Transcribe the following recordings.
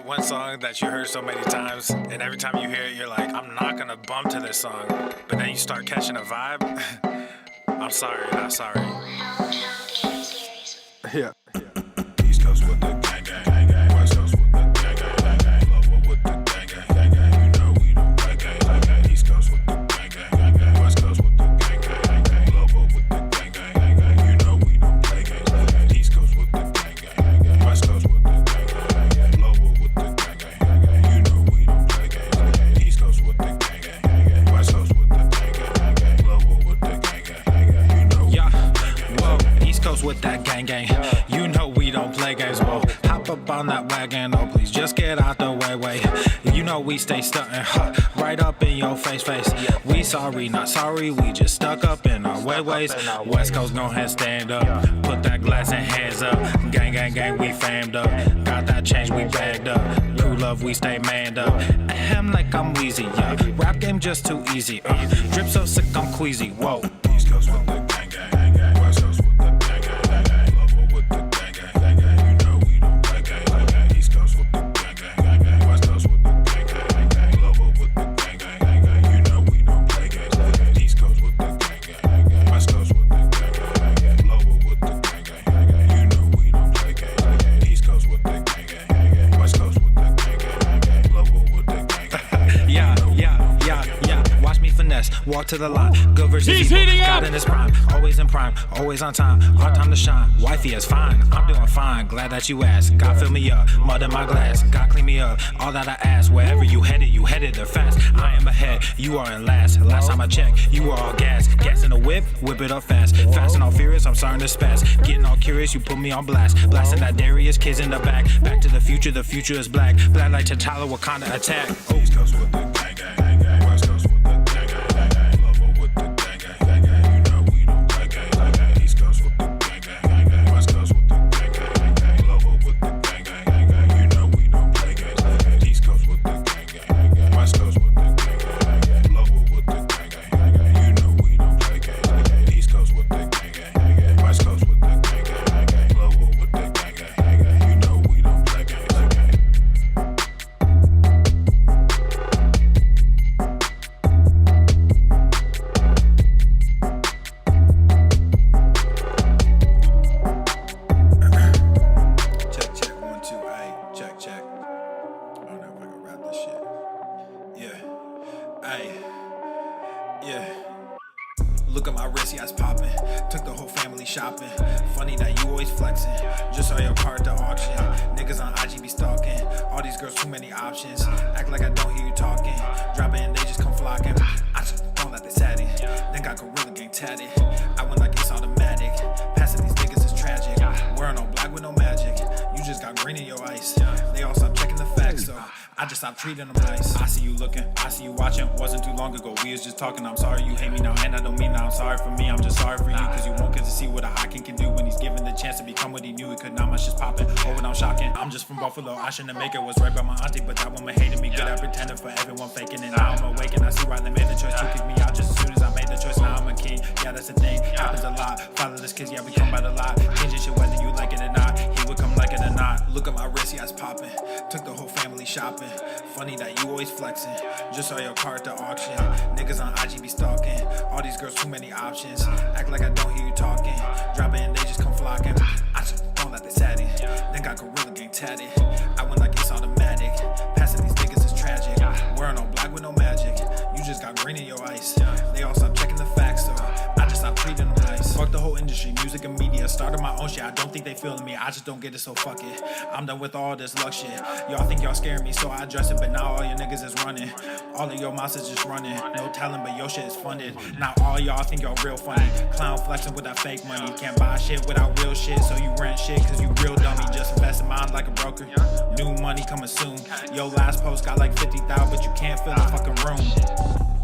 that one song that you heard so many times, and every time you hear it, you're like, I'm not gonna bump to this song, but then you start catching a vibe? I'm sorry, not sorry. Yeah. East Coast with the gang, gang, gang. West Coast with the gang, gang, gang. Lower with the gang, gang, gang. You know we don't play gang, gang. East Coast with the gang, gang, gang. West Coast with the gang, gang, gang. Lower with the gang, gang, gang. You know we don't play gang, gang. East Coast with the gang, gang, gang. West Coast with the gang, gang, gang. Lower with the gang, gang, gang. You know we don't play gang, gang. East Coast with the gang, gang, gang. West Coast with the gang, gang, gang. Lower with the gang, gang, gang. You know we don't play gang, whoa, East Coast with that gang, gang. You know we don't play games, whoa. Hop up on that wagon, oh please just get out the way. You know we stay stuntin', right up in your face. We sorry, not sorry, we just stuck up in our ways. West Coast gon' ahead, stand up, put that glass and hands up. Gang, gang, gang, we famed up, got that change, we bagged up. Crew love, we stay manned up. Ahem like I'm Weezy, yeah. Rap game just too easy, drip so sick I'm queasy, whoa. East Coast with the gang, gang, gang. West Coast with the gang, gang, gang. Lower with the gang, gang, gang. You know we don't play gang, gang. East Coast with the gang, gang, gang. West Coast with the gang, gang, gang. Lower with the gang, gang, gang. You know we don't play gang, gang. East Coast with the gang, gang, gang. West Coast with the gang, gang, gang. Lower with the gang, gang, gang. You know we don't play gang, gang. East Coast with the gang, gang, gang. West Coast with the gang, gang, gang. Lower with the gang, gang, gang. Yeah. Watch me finesse, walk to the lot. Good versus evil, God in his prime. Always in prime, always on time. Our time to shine, wifey is fine. I'm doing fine, glad that you asked. God fill me up, mud in my glass. God clean me up, all that I ask. Wherever you headed there fast. I am ahead, you are in last. Last time I checked, you were all gas. Gas in the whip it up fast. Fast and all furious, I'm starting to spaz. Getting all curious, you put me on blast. Blasting that Darius, kids in the back. Back to the future is black. Black like T'Challa, Wakanda attack. East Coast with the gang, gang, gang. West Coast with the gang, gang, gang. Lower with the gang, gang, gang. You know we don't play gang, gang. East Coast with the gang, gang, gang. West Coast with the gang, gang, gang. Lower with the gang, gang, gang. You know we don't play gang, gang. East Coast with the gang, gang, gang. West Coast with the gang, gang, gang. Lower with the gang, gang, gang. You know we don't play gang, gang. East Coast with the gang, gang, gang. West Coast with the gang, gang, gang. Lower with the gang, gang, gang. You know we don't play gang, gang. Check, 1, 2, ayy, check. I don't know if I can rap this shit. Yeah, ayy, yeah. Look at my wrist, yeah, it's poppin'. Took the whole family shopping. Funny that you always flexing. Just saw your car at the auction. Niggas on IG be stalking. All these girls, too many options. Act like I don't hear you talking. Drop it and they just come flocking. I just don't let they sat it. Then got Gorilla Gang tatted. I went like it's automatic. Passing these niggas is tragic. Wearing all black with no magic. You just got green in your ice. They all stop checking the facts, so I just stopped treating them nice. I see you looking, I see you watching. Wasn't too long ago, we was just talking. I'm sorry you hate me now, and I don't mean that I'm sorry for me. I'm just sorry for you, cause you won't get to see what a hot king can do when he's given the chance to become what he knew he could. Now my shit's popping, oh and I'm shocking. I'm just from Buffalo, I shouldn't make it. Was right by my auntie, but that woman hated me. Good at pretending for everyone faking it. Now I'm awake and I see why they made the choice to kick me out just as soon as I made the choice. Now I'm a king, yeah that's the thing, happens a lot. Fatherless kids, yeah we come by the lot. Changing shit whether you like it or not. He would come like it or not. Look at my wrist, yeah it's popping. Took the whole family shopping. Funny that you always flexing. Just saw your car at the auction. Niggas on IG be stalking. All these girls, too many options. Act like I don't hear you talking. Drop it and they just come flocking. I just don't let they sat it. Then got Gorilla Gang tatted. I went like it's automatic. Passing these niggas is tragic. Wearing all black with no magic. You just got green in your ice. They all stop checking the facts, so I just stopped treating them nice. Fuck the whole industry, music and media. Started my own shit, I don't think they feeling me. I just don't get it, so fuck it. I'm done with all this luck shit. Y'all think y'all scaring me, so I address it. But now all your niggas is running. All of your mouths is just running. No talent, but your shit is funded. Now all y'all think y'all real funny. Clown flexing with that fake money. Can't buy shit without real shit, so you rent shit cause you real dummy. Just invest in mine like a broker. New money coming soon. Yo last post got like 50,000, but you can't fill the fucking room.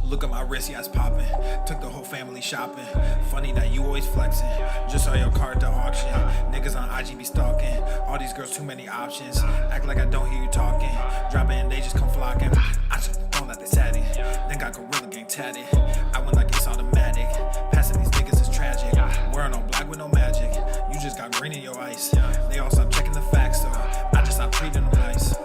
Look at my wrist, yeah, it's popping. Took the whole family shopping. Funny that you always flexing. Just saw your car at the auction. Niggas on IG be stalking. All these girls, too many options. Act like I don't hear you talking. Drop it and they just come flocking. I just don't let they sat it. Then got Gorilla Gang tatted. I went like it's automatic. Passing these niggas is tragic. Wearing all black with no magic. You just got green in your ice. They all stop checking the facts, so I just stopped treating them nice.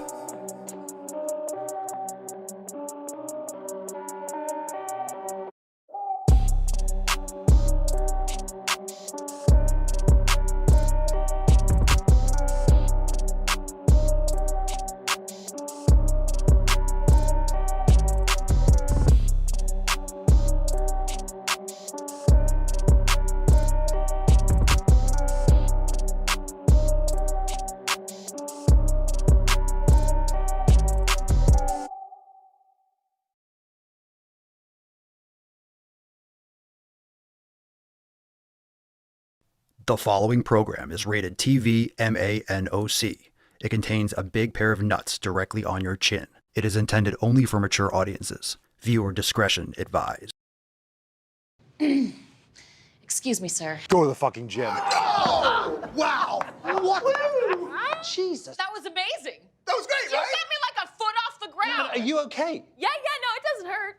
The following program is rated TV MANOC. It contains a big pair of nuts directly on your chin. It is intended only for mature audiences. Viewer discretion advised. Excuse me, sir. Go to the fucking gym. Wow! What? Jesus. That was amazing. That was great, You right? got me like a foot off the ground. Are you okay? Yeah, no, it doesn't hurt.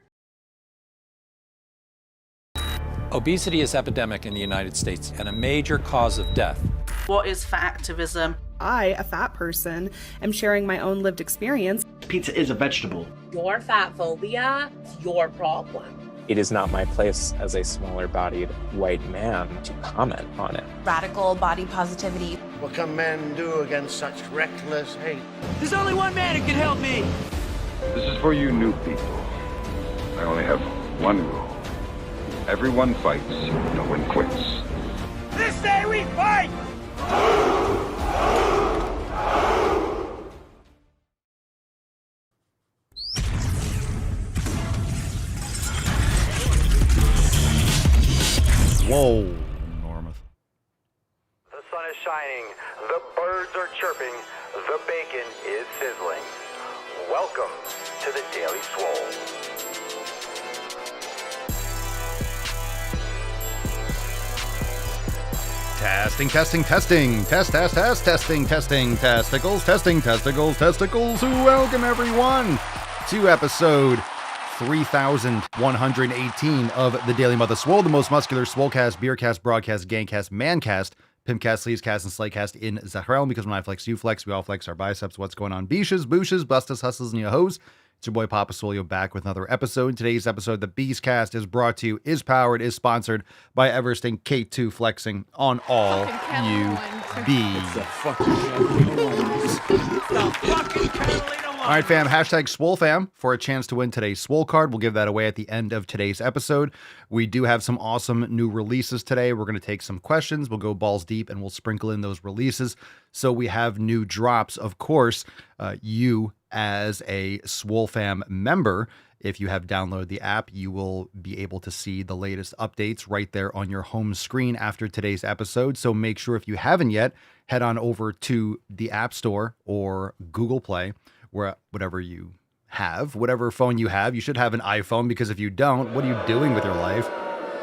Obesity is epidemic in the United States and a major cause of death. What is fat activism? I, a fat person, am sharing my own lived experience. Pizza is a vegetable. Your fat phobia is your problem. It is not my place as a smaller-bodied white man to comment on it. Radical body positivity. What can men do against such reckless hate? There's only one man who can help me. This is for you new people. I only have one rule. Everyone fights, no one quits. This day we fight! Whoa, Norma. The sun is shining, the birds are chirping, the bacon is sizzling. Welcome to the Daily Swole. Testing. Testing, testicles. Welcome, everyone, to episode 3118 of the Daily Mother Swole, the most muscular Swolecast, Beercast, Broadcast, Gangcast, Mancast, Pimpcast, Sleevescast, and Slaycast in Zahrael, because when I flex, you flex, we all flex our biceps. What's going on? Beaches, booshes, bustas, hustles, and yo-hos. It's your boy Papa Swolio back with another episode. Today's episode, the Beastcast, is brought to you, is powered, is sponsored by Everesting K2 Flexing on all you be. All right, fam, hashtag Swole fam for a chance to win today's Swole card. We'll give that away at the end of today's episode. We do have some awesome new releases today. We're going to take some questions. We'll go balls deep and we'll sprinkle in those releases. So we have new drops. Of course, you as a Swole fam member, if you have downloaded the app, you will be able to see the latest updates right there on your home screen after today's episode. So make sure, if you haven't yet, head on over to the App Store or Google Play, where whatever you have, whatever phone you have. You should have an iPhone, because if you don't, what are you doing with your life?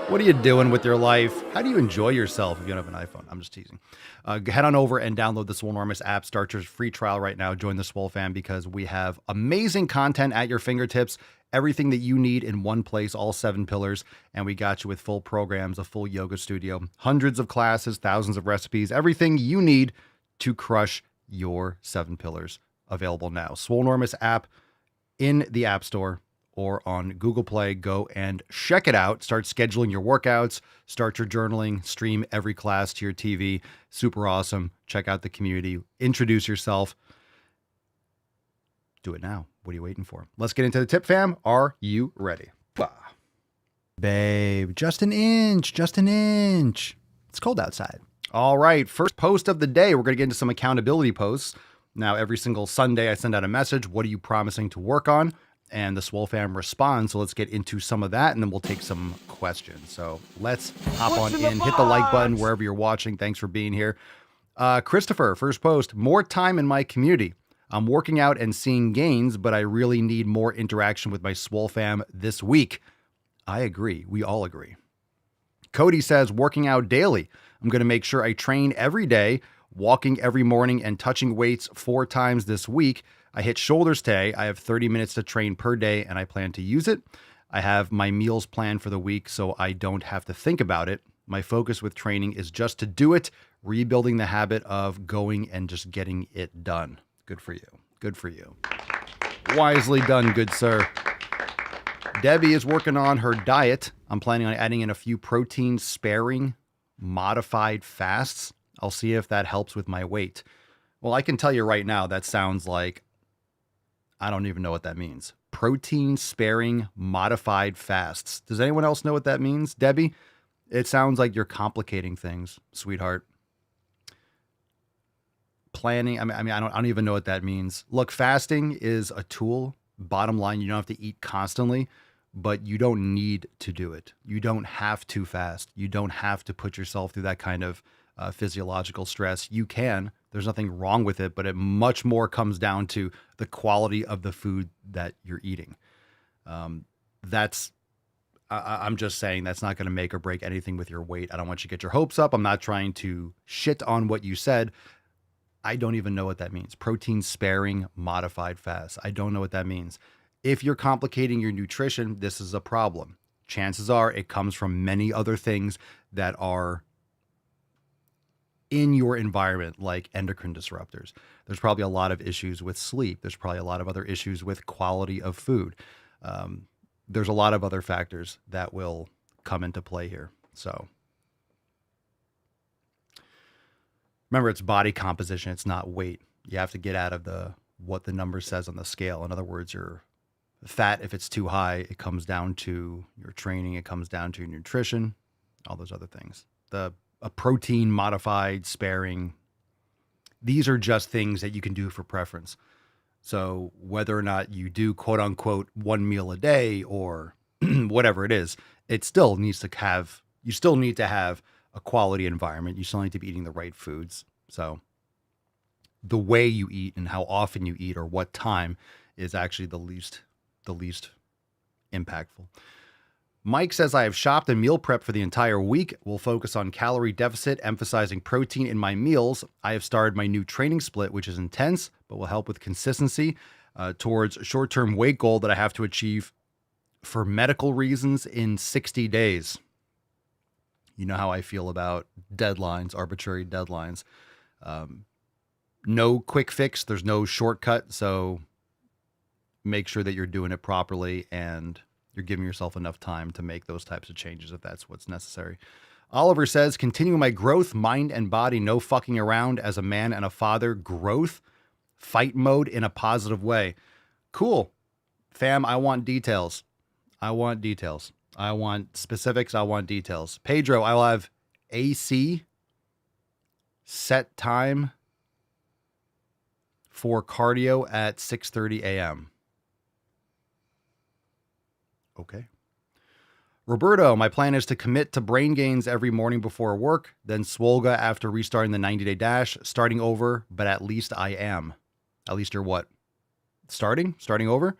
What are you doing with your life? How do you enjoy yourself if you don't have an iPhone? I'm just teasing. Head on over and download the Swolenormous app. Start your free trial right now. Join the Swole fam, because we have amazing content at your fingertips. Everything that you need in one place, all 7 pillars. And we got you with full programs, a full yoga studio, hundreds of classes, thousands of recipes, everything you need to crush your 7 pillars. Available now. Swolenormous app in the App Store or on Google Play. Go and check it out. Start scheduling your workouts, start your journaling, stream every class to your TV. Super awesome. Check out the community. Introduce yourself. Do it now. What are you waiting for? Let's get into the tip, fam. Are you ready? Babe, just an inch. It's cold outside. All right. First post of the day. We're going to get into some accountability posts. Now, every single Sunday, I send out a message. What are you promising to work on? And the Swole fam responds. So let's get into some of that, and then we'll take some questions. So let's hop on in. Hit the like button wherever you're watching. Thanks for being here. Christopher, first post. More time in my community. I'm working out and seeing gains, but I really need more interaction with my Swole fam this week. I agree. We all agree. Cody says, working out daily. I'm going to make sure I train every day, walking every morning and touching weights 4 times this week. I hit shoulders today. I have 30 minutes to train per day, and I plan to use it. I have my meals planned for the week, so I don't have to think about it. My focus with training is just to do it, rebuilding the habit of going and just getting it done. Good for you. Good for you. Wisely done, good sir. Debbie is working on her diet. I'm planning on adding in a few protein-sparing, modified fasts. I'll see if that helps with my weight. Well, I can tell you right now, that sounds like, I don't even know what that means. Protein-sparing, modified fasts. Does anyone else know what that means? Debbie, it sounds like you're complicating things, sweetheart. Planning, I don't even know what that means. Look, fasting is a tool. Bottom line, you don't have to eat constantly, but you don't need to do it. You don't have to fast. You don't have to put yourself through that kind of physiological stress, you can. There's nothing wrong with it, but it much more comes down to the quality of the food that you're eating. I'm just saying that's not going to make or break anything with your weight. I don't want you to get your hopes up. I'm not trying to shit on what you said. I don't even know what that means. Protein sparing modified fast. I don't know what that means. If you're complicating your nutrition, this is a problem. Chances are it comes from many other things that are in your environment, like endocrine disruptors. There's probably a lot of issues with sleep. There's probably a lot of other issues with quality of food. There's a lot of other factors that will come into play here. So remember, it's body composition. It's not weight. You have to get out of what the number says on the scale. In other words, your fat, if it's too high, it comes down to your training. It comes down to your nutrition, all those other things. A protein modified sparing. These are just things that you can do for preference. So whether or not you do quote unquote one meal a day or whatever it is, it still needs to have, you still need to have a quality environment. You still need to be eating the right foods. So the way you eat and how often you eat or what time is actually the least impactful. Mike says, I have shopped and meal prep for the entire week. We'll focus on calorie deficit, emphasizing protein in my meals. I have started my new training split, which is intense, but will help with consistency towards a short-term weight goal that I have to achieve for medical reasons in 60 days. You know how I feel about deadlines, arbitrary deadlines. No quick fix. There's no shortcut. So make sure that you're doing it properly and you're giving yourself enough time to make those types of changes if that's what's necessary. Oliver says, continuing my growth, mind and body, no fucking around as a man and a father, growth, fight mode in a positive way. Cool. Fam, I want details. I want details. I want specifics. I want details. Pedro, I will have AC set time for cardio at 6:30 a.m. Okay. Roberto, my plan is to commit to brain gains every morning before work, then Swolga after restarting the 90-day dash, starting over, but at least I am. At least you're what? Starting over?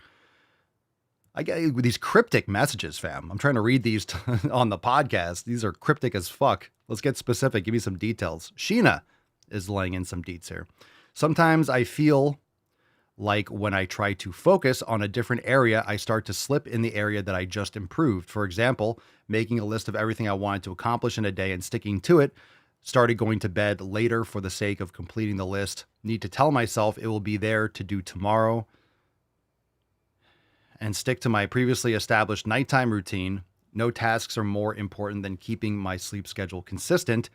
I get these cryptic messages, fam. I'm trying to read these on the podcast. These are cryptic as fuck. Let's get specific. Give me some details. Sheena is laying in some deets here. Sometimes I feel like when I try to focus on a different area, I start to slip in the area that I just improved. For example, making a list of everything I wanted to accomplish in a day and sticking to it, started going to bed later for the sake of completing the list, need to tell myself it will be there to do tomorrow, and stick to my previously established nighttime routine. No tasks are more important than keeping my sleep schedule consistent.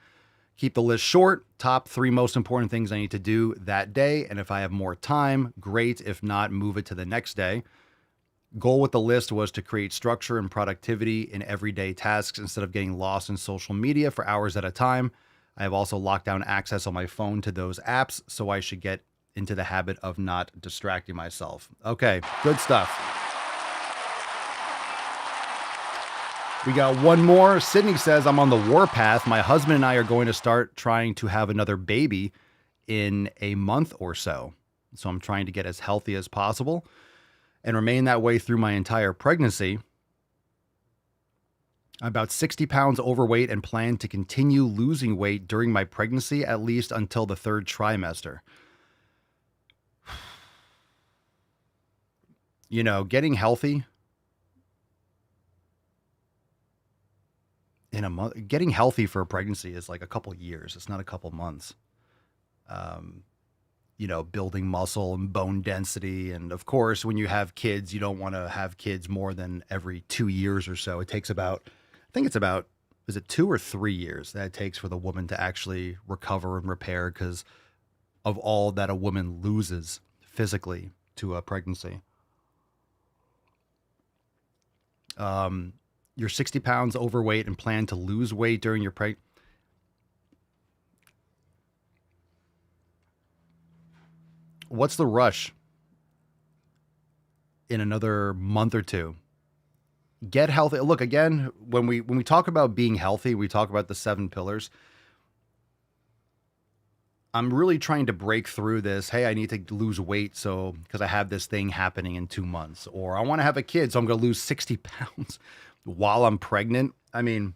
Keep the list short, top 3 most important things I need to do that day. And if I have more time, great. If not, move it to the next day. Goal with the list was to create structure and productivity in everyday tasks instead of getting lost in social media for hours at a time. I have also locked down access on my phone to those apps, so I should get into the habit of not distracting myself. Okay, good stuff. We got one more. Sydney says, I'm on the warpath. My husband and I are going to start trying to have another baby in a month or so. So I'm trying to get as healthy as possible and remain that way through my entire pregnancy. I'm about 60 pounds overweight and plan to continue losing weight during my pregnancy, at least until the 3rd trimester. You know, getting healthy in a month, getting healthy for a pregnancy is like a couple years. It's not a couple months. You know, building muscle and bone density. And of course, when you have kids, you don't want to have kids more than every 2 years or so. It takes about, I think it's about, is it 2 or 3 years that it takes for the woman to actually recover and repair because of all that a woman loses physically to a pregnancy. You're 60 pounds overweight and plan to lose weight during your pregnancy. What's the rush in another month or two? Get healthy. Look, again, when we talk about being healthy, we talk about the 7 pillars. I'm really trying to break through this. Hey, I need to lose weight because I have this thing happening in 2 months, or I want to have a kid, so I'm going to lose 60 pounds while I'm pregnant. I mean,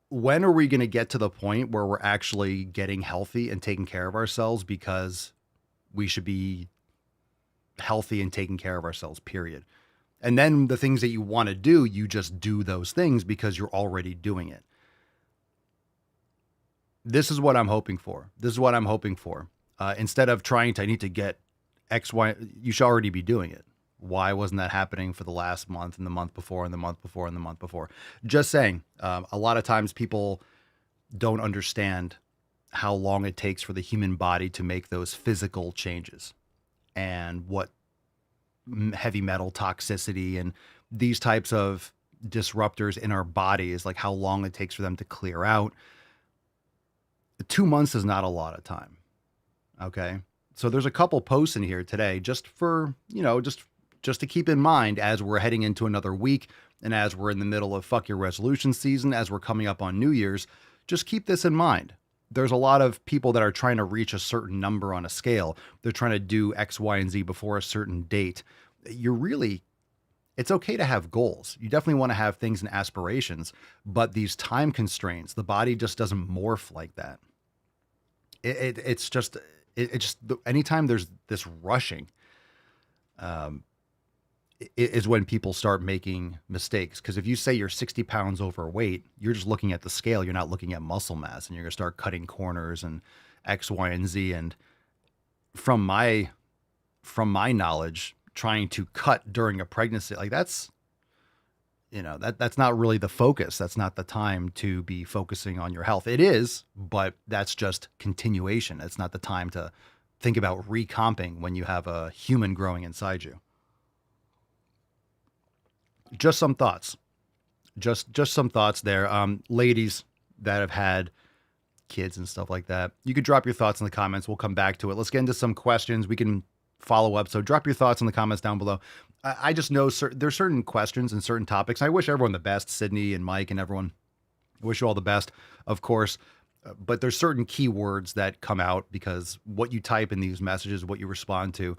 when are we going to get to the point where we're actually getting healthy and taking care of ourselves because we should be healthy and taking care of ourselves, period. And then the things that you want to do, you just do those things because you're already doing it. This is what I'm hoping for. Instead of I need to get X, Y, you should already be doing it. Why wasn't that happening for the last month and the month before and the month before and the month before? Just saying, a lot of times people don't understand how long it takes for the human body to make those physical changes and what heavy metal toxicity and these types of disruptors in our body is like, how long it takes for them to clear out. 2 months is not a lot of time. Okay. So there's a couple posts in here today just for, just to keep in mind as we're heading into another week and as we're in the middle of fuck your resolution season, as we're coming up on New Year's, just keep this in mind. There's a lot of people that are trying to reach a certain number on a scale. They're trying to do X, Y, and Z before a certain date. It's okay to have goals. You definitely want to have things and aspirations, but these time constraints, the body just doesn't morph like that. It's just anytime there's this rushing, is when people start making mistakes. Because if you say you're 60 pounds overweight, you're just looking at the scale. You're not looking at muscle mass, and you're going to start cutting corners and X, Y, and Z. And from my knowledge, trying to cut during a pregnancy, like that's not really the focus. That's not the time to be focusing on your health. It is, but that's just continuation. It's not the time to think about recomping when you have a human growing inside you. Just some thoughts. Just some thoughts there. Ladies that have had kids and stuff like that, you could drop your thoughts in the comments. We'll come back to it. Let's get into some questions. We can follow up. So drop your thoughts in the comments down below. I just know there's certain questions and certain topics. I wish everyone the best, Sydney and Mike and everyone. I wish you all the best, of course. But there's certain keywords that come out because what you type in these messages, what you respond to,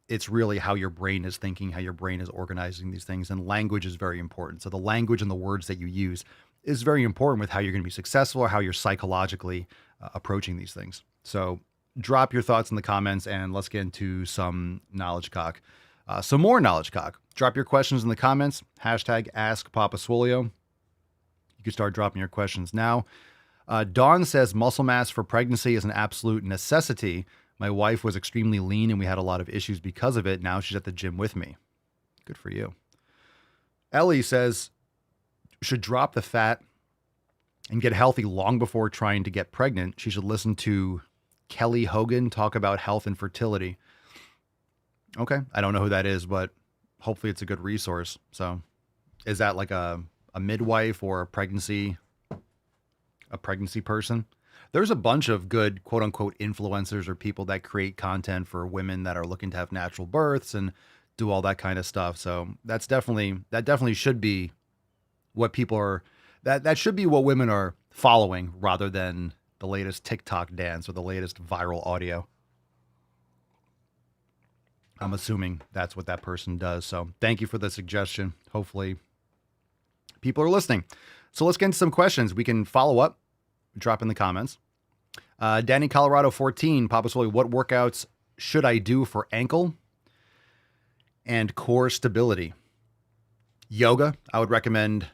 it's really how your brain is thinking, how your brain is organizing these things. And language is very important. So the language and the words that you use is very important with how you're going to be successful or how you're psychologically approaching these things. So drop your thoughts in the comments and let's get into some knowledge cock. Some more knowledge cock. Drop your questions in the comments. Hashtag Ask Papa Swolio. You can start dropping your questions now. Dawn says muscle mass for pregnancy is an absolute necessity. My wife was extremely lean and we had a lot of issues because of it. Now she's at the gym with me. Good for you. Ellie says, should drop the fat and get healthy long before trying to get pregnant. She should listen to Kelly Hogan talk about health and fertility. Okay. I don't know who that is, but hopefully it's a good resource. So is that like a midwife or a pregnancy person? There's a bunch of good quote unquote influencers or people that create content for women that are looking to have natural births and do all that kind of stuff. So that definitely should be what people are, that should be what women are following rather than the latest TikTok dance or the latest viral audio. I'm assuming that's what that person does. So thank you for the suggestion. Hopefully people are listening. So let's get into some questions. We can follow up, drop in the comments. Danny Colorado 14, Papa Swolio, what workouts should I do for ankle and core stability? Yoga. I would recommend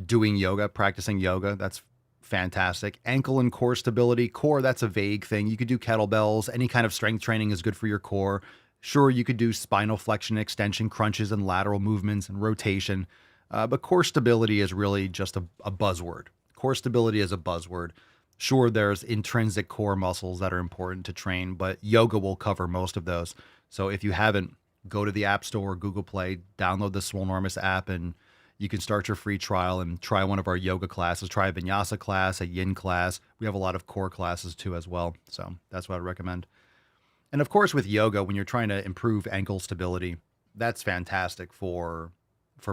doing yoga, practicing yoga. That's fantastic. Ankle and core stability. Core, that's a vague thing. You could do kettlebells. Any kind of strength training is good for your core. Sure, you could do spinal flexion, extension, crunches, and lateral movements and rotation. But core stability is really just a buzzword. Core stability is a buzzword. Sure, there's intrinsic core muscles that are important to train, but yoga will cover most of those. So if you haven't, go to the App Store or Google Play, download the Swolenormous app, and you can start your free trial and try one of our yoga classes. Try a vinyasa class, a yin class. We have a lot of core classes too as well. So that's what I recommend. And of course, with yoga, when you're trying to improve ankle stability, that's fantastic for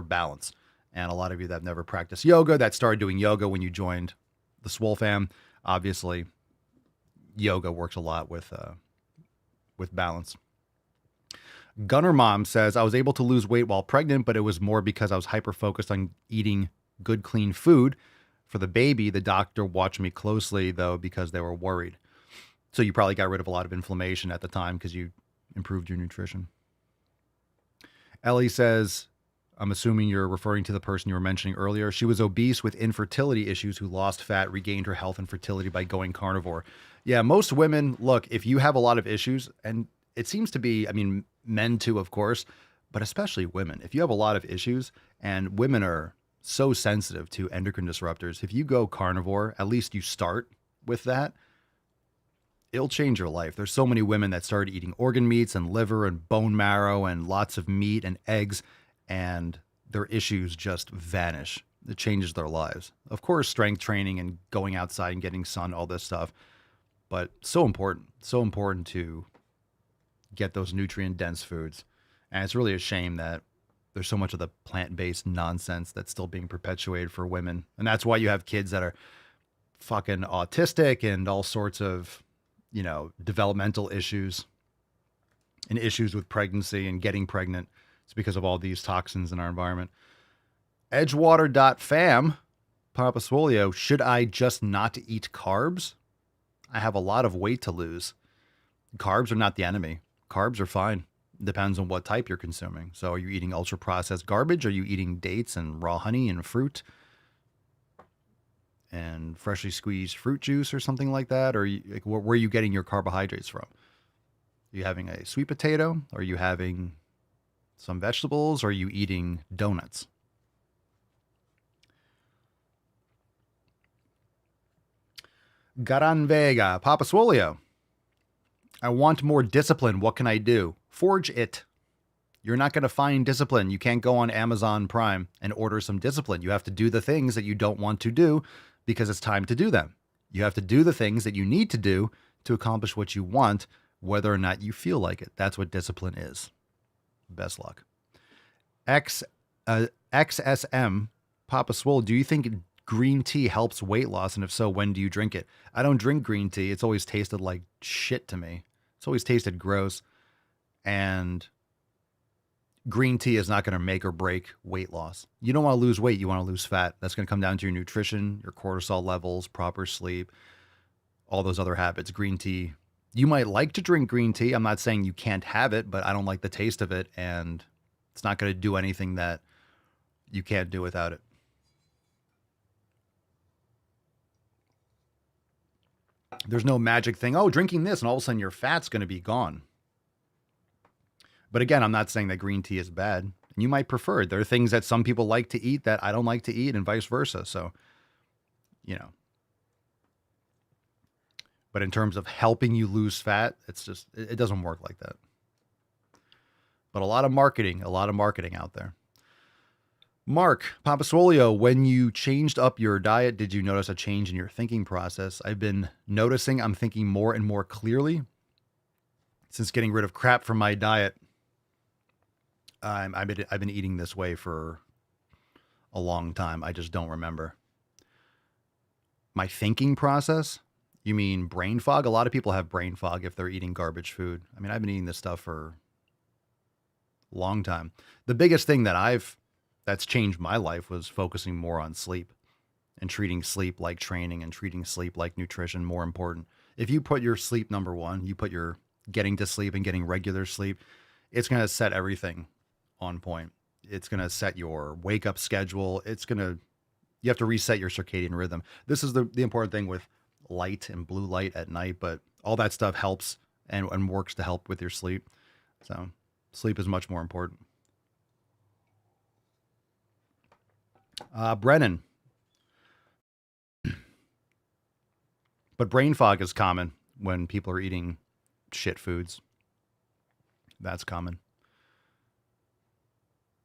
balance. And a lot of you that have never practiced yoga, that started doing yoga when you joined the Swole fam, obviously yoga works a lot with balance. Gunner Mom says, I was able to lose weight while pregnant, but it was more because I was hyper focused on eating good, clean food. For the baby, the doctor watched me closely, though, because they were worried. So you probably got rid of a lot of inflammation at the time because you improved your nutrition. Ellie says, I'm assuming you're referring to the person you were mentioning earlier. She was obese with infertility issues who lost fat, regained her health and fertility by going carnivore. Yeah, most women, look, if you have a lot of issues, and it seems to be, I mean, men too, of course, but especially women. If you have a lot of issues, and women are so sensitive to endocrine disruptors, if you go carnivore, at least you start with that, it'll change your life. There's so many women that started eating organ meats and liver and bone marrow and lots of meat and eggs, and their issues just vanish. It changes their lives. Of course, strength training and going outside and getting sun, all this stuff, but so important to get those nutrient-dense foods. And it's really a shame that there's so much of the plant-based nonsense that's still being perpetuated for women. And that's why you have kids that are fucking autistic and all sorts of, you know, developmental issues and issues with pregnancy and getting pregnant. It's because of all these toxins in our environment. Edgewater.fam, Papa Swolio, should I just not eat carbs? I have a lot of weight to lose. Carbs are not the enemy. Carbs are fine. Depends on what type you're consuming. So are you eating ultra processed garbage? Are you eating dates and raw honey and fruit and freshly squeezed fruit juice or something like that? Or where are you getting your carbohydrates from? Are you having a sweet potato? Are you having some vegetables? Or are you eating donuts? Garan Vega, Papa Swolio. I want more discipline. What can I do? Forge it. You're not going to find discipline. You can't go on Amazon Prime and order some discipline. You have to do the things that you don't want to do because it's time to do them. You have to do the things that you need to do to accomplish what you want, whether or not you feel like it. That's what discipline is. Best luck. XSM, Papa Swole, do you think green tea helps weight loss? And if so, when do you drink it? I don't drink green tea. It's always tasted like shit to me. It's always tasted gross. And green tea is not going to make or break weight loss. You don't want to lose weight. You want to lose fat. That's going to come down to your nutrition, your cortisol levels, proper sleep, all those other habits. Green tea, you might like to drink green tea. I'm not saying you can't have it, but I don't like the taste of it. And it's not going to do anything that you can't do without it. There's no magic thing. Oh, drinking this and all of a sudden your fat's going to be gone. But again, I'm not saying that green tea is bad. You might prefer it. There are things that some people like to eat that I don't like to eat and vice versa. So, you know. But in terms of helping you lose fat, it's just, it doesn't work like that. But a lot of marketing out there. Mark, Papa Swolio, when you changed up your diet, did you notice a change in your thinking process? I've been noticing I'm thinking more and more clearly since getting rid of crap from my diet. I've been eating this way for a long time. I just don't remember. My thinking process? You mean brain fog? A lot of people have brain fog if they're eating garbage food. I mean, I've been eating this stuff for a long time. The biggest thing that's changed my life was focusing more on sleep and treating sleep like training and treating sleep like nutrition more important. If you put your sleep number one, you put your getting to sleep and getting regular sleep, it's going to set everything on point. It's going to set your wake up schedule. You have to reset your circadian rhythm. This is the important thing with light and blue light at night, but all that stuff helps and works to help with your sleep. So sleep is much more important. Brennan. But brain fog is common when people are eating shit foods. That's common.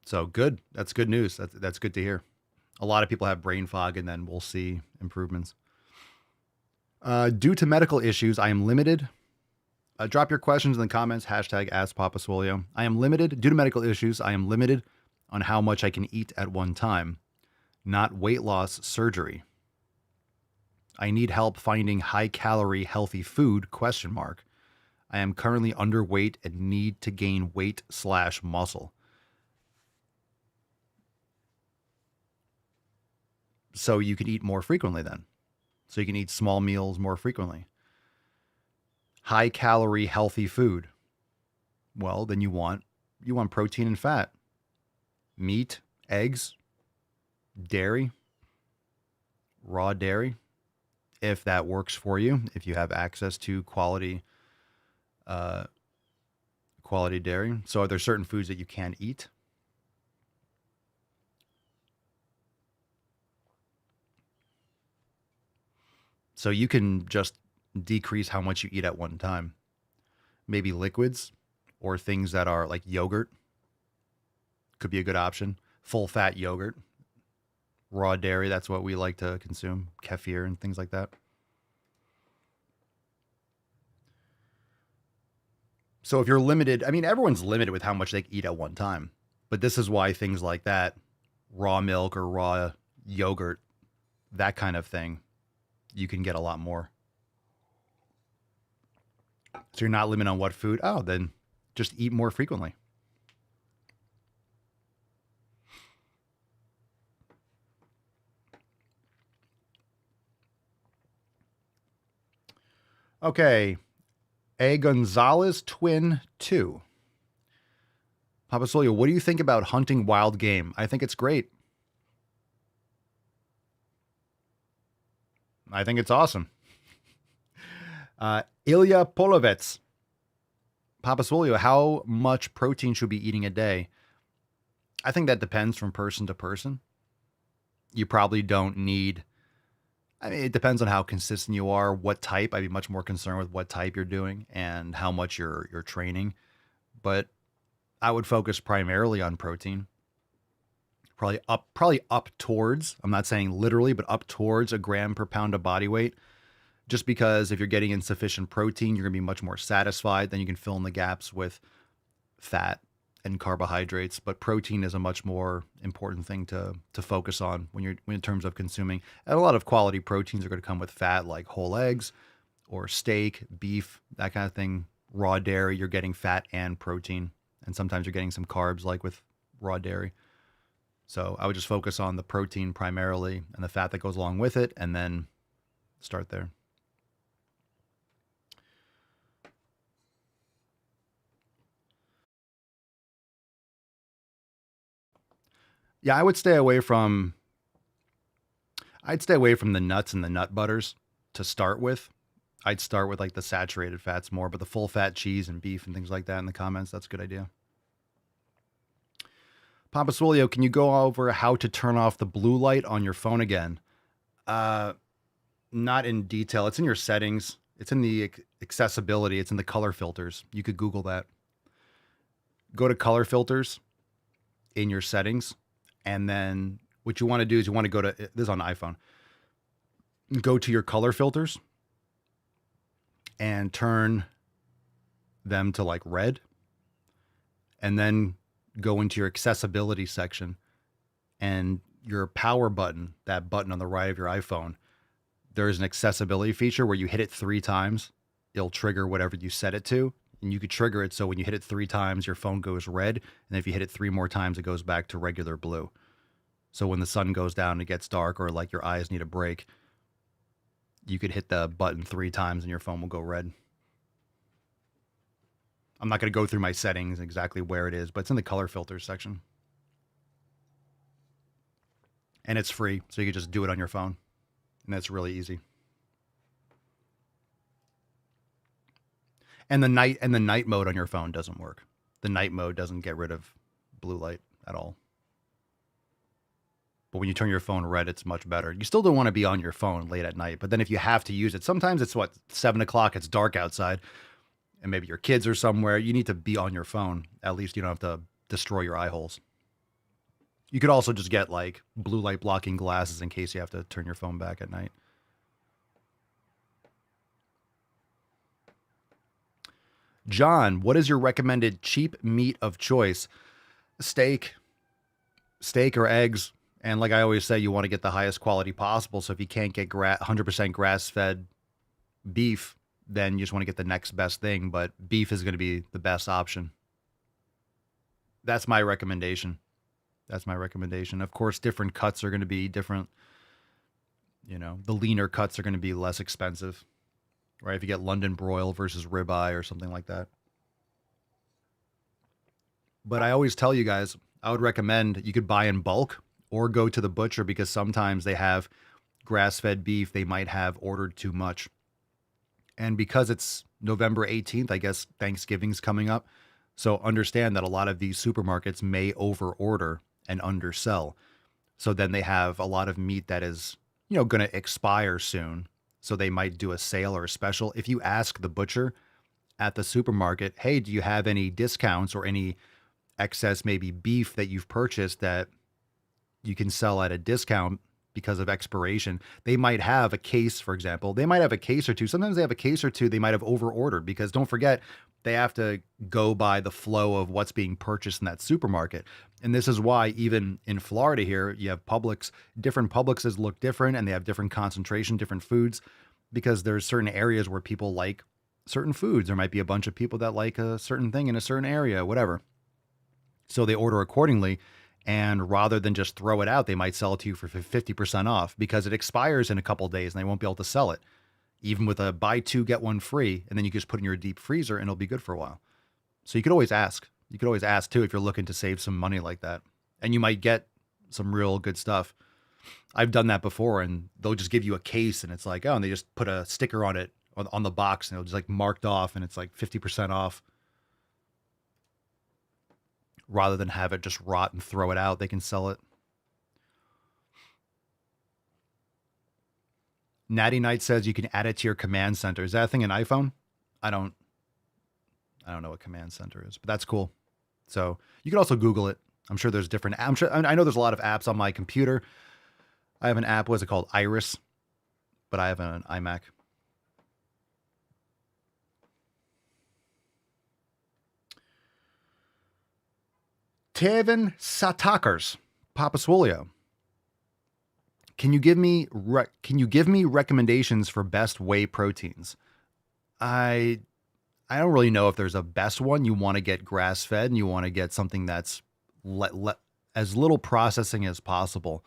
So good. That's good news. That's good to hear. A lot of people have brain fog, and then we'll see improvements. Due to medical issues, I am limited. Drop your questions in the comments. #AskPapaSwolio. I am limited. Due to medical issues, I am limited on how much I can eat at one time. Not weight loss surgery. I need help finding high-calorie, healthy food, question mark. I am currently underweight and need to gain weight/muscle. So you can eat more frequently then. So you can eat small meals more frequently. High-calorie, healthy food. Well, then you want protein and fat. Meat, eggs, dairy, raw dairy, if that works for you, if you have access to quality dairy. So are there certain foods that you can't eat? So you can just decrease how much you eat at one time. Maybe liquids or things that are like yogurt could be a good option. Full fat yogurt, raw dairy, that's what we like to consume, kefir and things like that. So if you're limited, I mean, everyone's limited with how much they can eat at one time. But this is why things like that, raw milk or raw yogurt, that kind of thing, you can get a lot more. So you're not limited on what food. Oh, then just eat more frequently. Okay. A Gonzalez Twin 2. Papa Solio, what do you think about hunting wild game? I think it's great. I think it's awesome. Ilya Polovets. Papa Solio, how much protein should we be eating a day? I think that depends from person to person. You probably don't need... I mean, it depends on how consistent you are, what type. I'd be much more concerned with what type you're doing and how much you're training. But I would focus primarily on protein. Probably up towards, I'm not saying literally, but up towards a gram per pound of body weight. Just because if you're getting insufficient protein, you're going to be much more satisfied. Then you can fill in the gaps with fat and carbohydrates, but protein is a much more important thing to focus on when in terms of consuming. And a lot of quality proteins are going to come with fat, like whole eggs or steak, beef, that kind of thing. Raw dairy, you're getting fat and protein, and sometimes you're getting some carbs, like with raw dairy. So I would just focus on the protein primarily and the fat that goes along with it, and then start there. Yeah, I'd stay away from the nuts and the nut butters to start with. I'd start with like the saturated fats more, but the full fat cheese and beef and things like that in the comments, that's a good idea. Papa Swolio, can you go over how to turn off the blue light on your phone again? Not in detail. It's in your settings. It's in the accessibility. It's in the color filters. You could Google that. Go to color filters in your settings. And then what you want to do is you want to go to, this is on iPhone, go to your color filters and turn them to like red, and then go into your accessibility section, and your power button, that button on the right of your iPhone, there's an accessibility feature where you hit it 3 times, it'll trigger whatever you set it to. And you could trigger it so when you hit it 3 times, your phone goes red. And if you hit it 3 more times, it goes back to regular blue. So when the sun goes down and it gets dark, or like your eyes need a break, you could hit the button 3 times and your phone will go red. I'm not going to go through my settings exactly where it is, but it's in the color filters section. And it's free, so you can just do it on your phone. And that's really easy. And the night mode on your phone doesn't work. The night mode doesn't get rid of blue light at all. But when you turn your phone red, it's much better. You still don't want to be on your phone late at night. But then if you have to use it, sometimes it's 7 o'clock, it's dark outside, and maybe your kids are somewhere. You need to be on your phone. At least you don't have to destroy your eye holes. You could also just get like blue light blocking glasses in case you have to turn your phone back at night. John, what is your recommended cheap meat of choice? Steak or eggs. And like I always say, you want to get the highest quality possible. So if you can't get 100% grass-fed beef, then you just want to get the next best thing. But beef is going to be the best option. That's my recommendation. That's my recommendation. Of course, different cuts are going to be different. You know, the leaner cuts are going to be less expensive, right? If you get London broil versus ribeye or something like that. But I always tell you guys, I would recommend you could buy in bulk or go to the butcher, because sometimes they have grass-fed beef they might have ordered too much. And because it's November 18th, I guess Thanksgiving's coming up. So understand that a lot of these supermarkets may over-order and undersell. So then they have a lot of meat that is, you know, going to expire soon. So they might do a sale or a special. If you ask the butcher at the supermarket, hey, do you have any discounts or any excess maybe beef that you've purchased that you can sell at a discount because of expiration? They might have a case, for example. They might have a case or two. Sometimes they have a case or two they might have over ordered, because don't forget, they have to go by the flow of what's being purchased in that supermarket. And this is why even in Florida here, you have Publix. Different Publixes look different, and they have different concentration, different foods, because there's certain areas where people like certain foods. There might be a bunch of people that like a certain thing in a certain area, whatever. So they order accordingly. And rather than just throw it out, they might sell it to you for 50% off, because it expires in a couple of days and they won't be able to sell it, even with a buy two, get one free. And then you just put it in your deep freezer and it'll be good for a while. So you could always ask. You could always ask too, if you're looking to save some money like that. And you might get some real good stuff. I've done that before, and they'll just give you a case and it's like, oh, and they just put a sticker on it on the box and it'll just like marked off and it's like 50% off. Rather than have it just rot and throw it out, they can sell it. Natty Knight says you can add it to your command center. Is that a thing in iPhone? I don't know what command center is, but that's cool. So you can also Google it. I'm sure there's different. I know there's a lot of apps on my computer. I have an app. What's it called? Iris, but I have an iMac. Tevin Satakars, Papa Swolio. Can you give me recommendations for best whey proteins? I don't really know if there's a best one. You want to get grass fed and you want to get something that's as little processing as possible.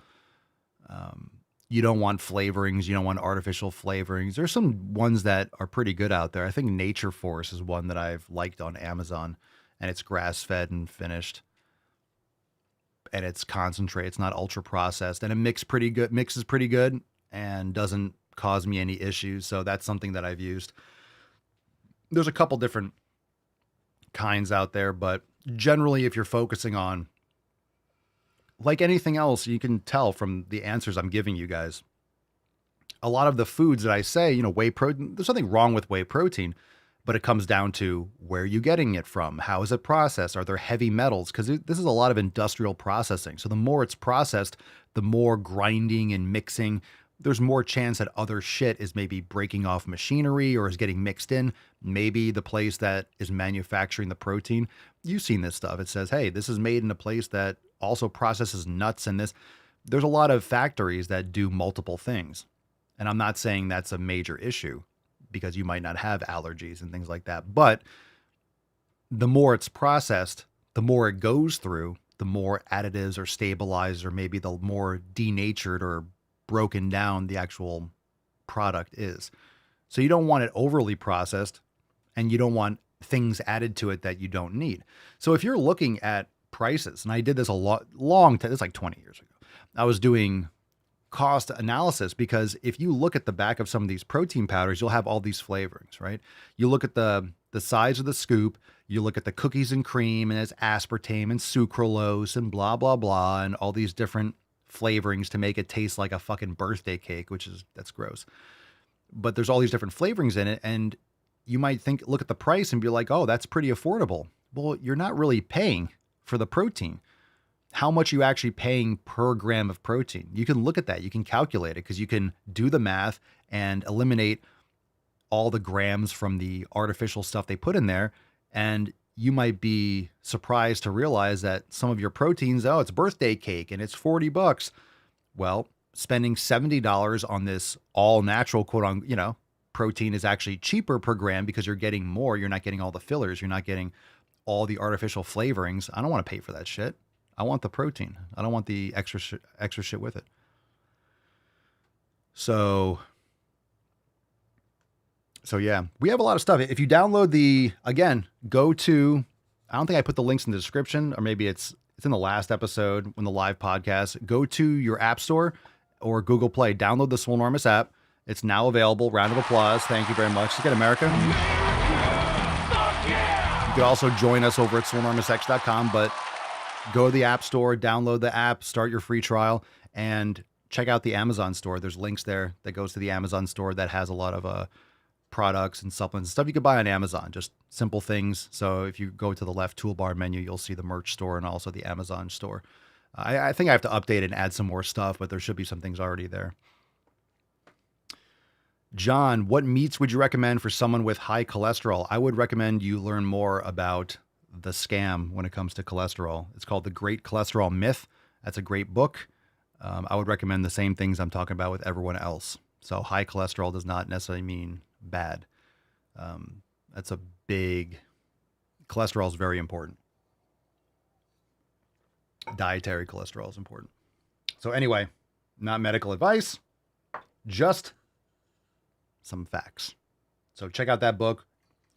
You don't want flavorings. You don't want artificial flavorings. There's some ones that are pretty good out there. I think Nature Force is one that I've liked on Amazon, and it's grass fed and finished. And it's concentrate. It's not ultra processed, and it mixes pretty good and doesn't cause me any issues. So that's something that I've used. There's a couple different kinds out there, but generally if you're focusing on, like anything else, you can tell from the answers I'm giving you guys, a lot of the foods that I say, you know, whey protein, there's nothing wrong with whey protein, but it comes down to where are you getting it from? How is it processed? Are there heavy metals? Because this is a lot of industrial processing. So the more it's processed, the more grinding and mixing, there's more chance that other shit is maybe breaking off machinery or is getting mixed in. Maybe the place that is manufacturing the protein, you've seen this stuff. It says, hey, this is made in a place that also processes nuts and this. There's a lot of factories that do multiple things. And I'm not saying that's a major issue, because you might not have allergies and things like that. But the more it's processed, the more it goes through, the more additives or stabilizers, or maybe the more denatured or broken down the actual product is. So you don't want it overly processed, and you don't want things added to it that you don't need. So if you're looking at prices, and I did this it's like 20 years ago, I was doing cost analysis, because if you look at the back of some of these protein powders, you'll have all these flavorings, right? You look at the size of the scoop, you look at the cookies and cream, and it's aspartame and sucralose and blah, blah, blah, and all these different flavorings to make it taste like a fucking birthday cake, that's gross. But there's all these different flavorings in it, and you might look at the price and be like, oh, that's pretty affordable. Well, you're not really paying for the protein. How much are you actually paying per gram of protein? You can look at that. You can calculate it, because you can do the math and eliminate all the grams from the artificial stuff they put in there. And you might be surprised to realize that some of your proteins, it's birthday cake and it's $40. Well, spending $70 on this all natural quote on, protein is actually cheaper per gram because you're getting more. You're not getting all the fillers. You're not getting all the artificial flavorings. I don't want to pay for that shit. I want the protein. I don't want the extra shit with it. So yeah, we have a lot of stuff. If you download go to, I don't think I put the links in the description, or maybe it's in the last episode when the live podcast. Go to your app store or Google Play, download the Swolenormous app. It's now available. Round of applause. Thank you very much. Let's get America. You could also join us over at swolenormousx.com, but go to the App Store, download the app, start your free trial, and check out the Amazon store. There's links there that goes to the Amazon store that has a lot of products and supplements and stuff you could buy on Amazon, just simple things. So if you go to the left toolbar menu, you'll see the merch store and also the Amazon store. I think I have to update it and add some more stuff, but there should be some things already there. John, what meats would you recommend for someone with high cholesterol? I would recommend you learn more about the scam when it comes to cholesterol. It's called The Great Cholesterol Myth. That's a great book. I would recommend the same things I'm talking about with everyone else. So high cholesterol does not necessarily mean bad. That's a big... Cholesterol is very important. Dietary cholesterol is important. So anyway, not medical advice, just some facts. So check out that book,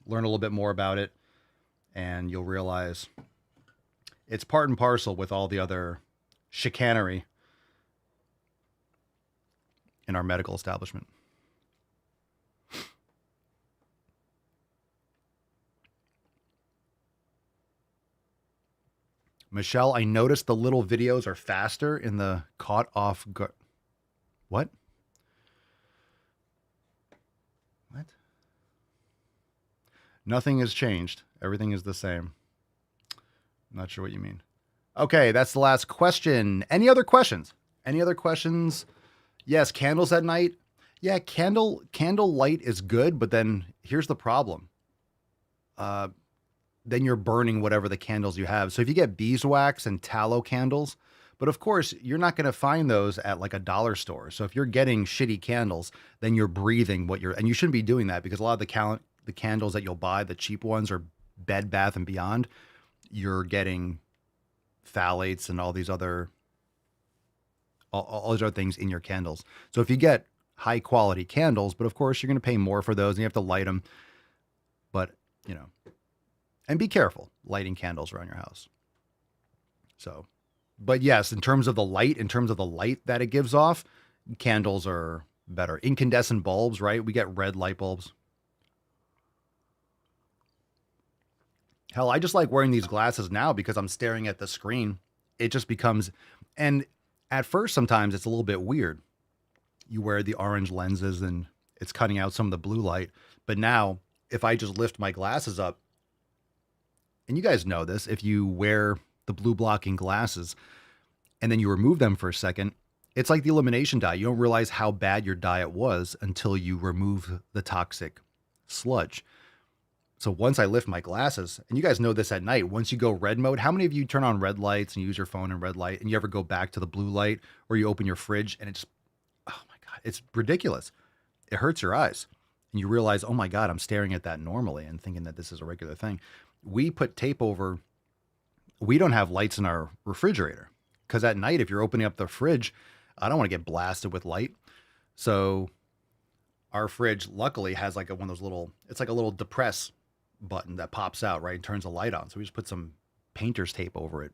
learn a little bit more about it, and you'll realize it's part and parcel with all the other chicanery in our medical establishment. Michelle, I noticed the little videos are faster in the caught off guard. What? What? Nothing has changed. Everything is the same. I'm not sure what you mean. Okay, that's the last question. Any other questions? Any other questions? Yes, candles at night. Yeah, candle light is good, but then here's the problem. Then you're burning whatever the candles you have. So if you get beeswax and tallow candles, but of course you're not going to find those at like a dollar store. So if you're getting shitty candles, then you're breathing and you shouldn't be doing that, because a lot of the candles that you'll buy, the cheap ones, are Bed Bath and Beyond. You're getting phthalates and all these other things in your candles. So if you get high quality candles, but of course you're going to pay more for those and you have to light them. But, and be careful lighting candles around your house. So, but yes, in terms of the light that it gives off, candles are better. Incandescent bulbs, right? We get red light bulbs. Hell, I just like wearing these glasses now because I'm staring at the screen. It just becomes, and at first sometimes it's a little bit weird. You wear the orange lenses and it's cutting out some of the blue light. But now if I just lift my glasses up, and you guys know this, if you wear the blue blocking glasses and then you remove them for a second, it's like the elimination diet. You don't realize how bad your diet was until you remove the toxic sludge. So once I lift my glasses, and you guys know this at night, once you go red mode, how many of you turn on red lights and use your phone in red light and you ever go back to the blue light, or you open your fridge and it's, oh my God, it's ridiculous. It hurts your eyes. And you realize, oh my God, I'm staring at that normally and thinking that this is a regular thing. We put tape over, we don't have lights in our refrigerator because at night, if you're opening up the fridge, I don't want to get blasted with light. So our fridge luckily has like one of those little, it's like a little depress button that pops out, right? And turns the light on. So we just put some painter's tape over it.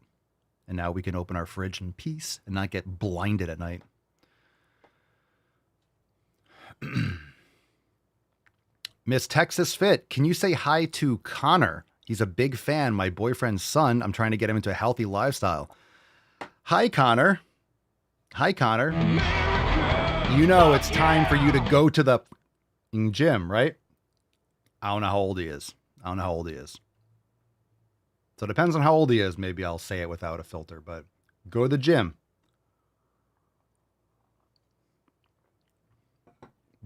And now we can open our fridge in peace and not get blinded at night. Miss Texas Fit, can you say hi to Connor? He's a big fan, my boyfriend's son. I'm trying to get him into a healthy lifestyle. Hi, Connor. Hi, Connor. You know it's time for you to go to the gym, right? I don't know how old he is. So it depends on how old he is. Maybe I'll say it without a filter, but go to the gym.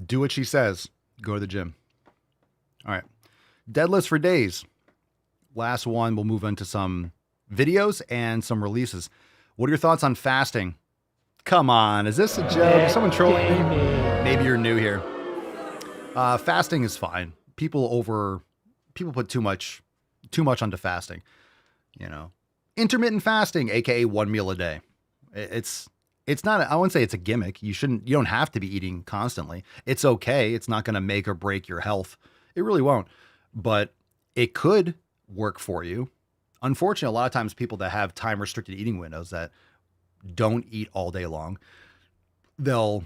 Do what she says. Go to the gym. All right. Deadlifts for days. last one. We'll move into some videos and some releases. What are your thoughts on fasting? Come on, is this a joke? Is someone trolling me? Maybe you're new here. Fasting is fine. People put too much onto fasting. You know, intermittent fasting, aka 1 meal a day. It's not. I wouldn't say it's a gimmick. You don't have to be eating constantly. It's okay. It's not going to make or break your health. It really won't. But it could work for you. Unfortunately, a lot of times people that have time restricted eating windows that don't eat all day long, they'll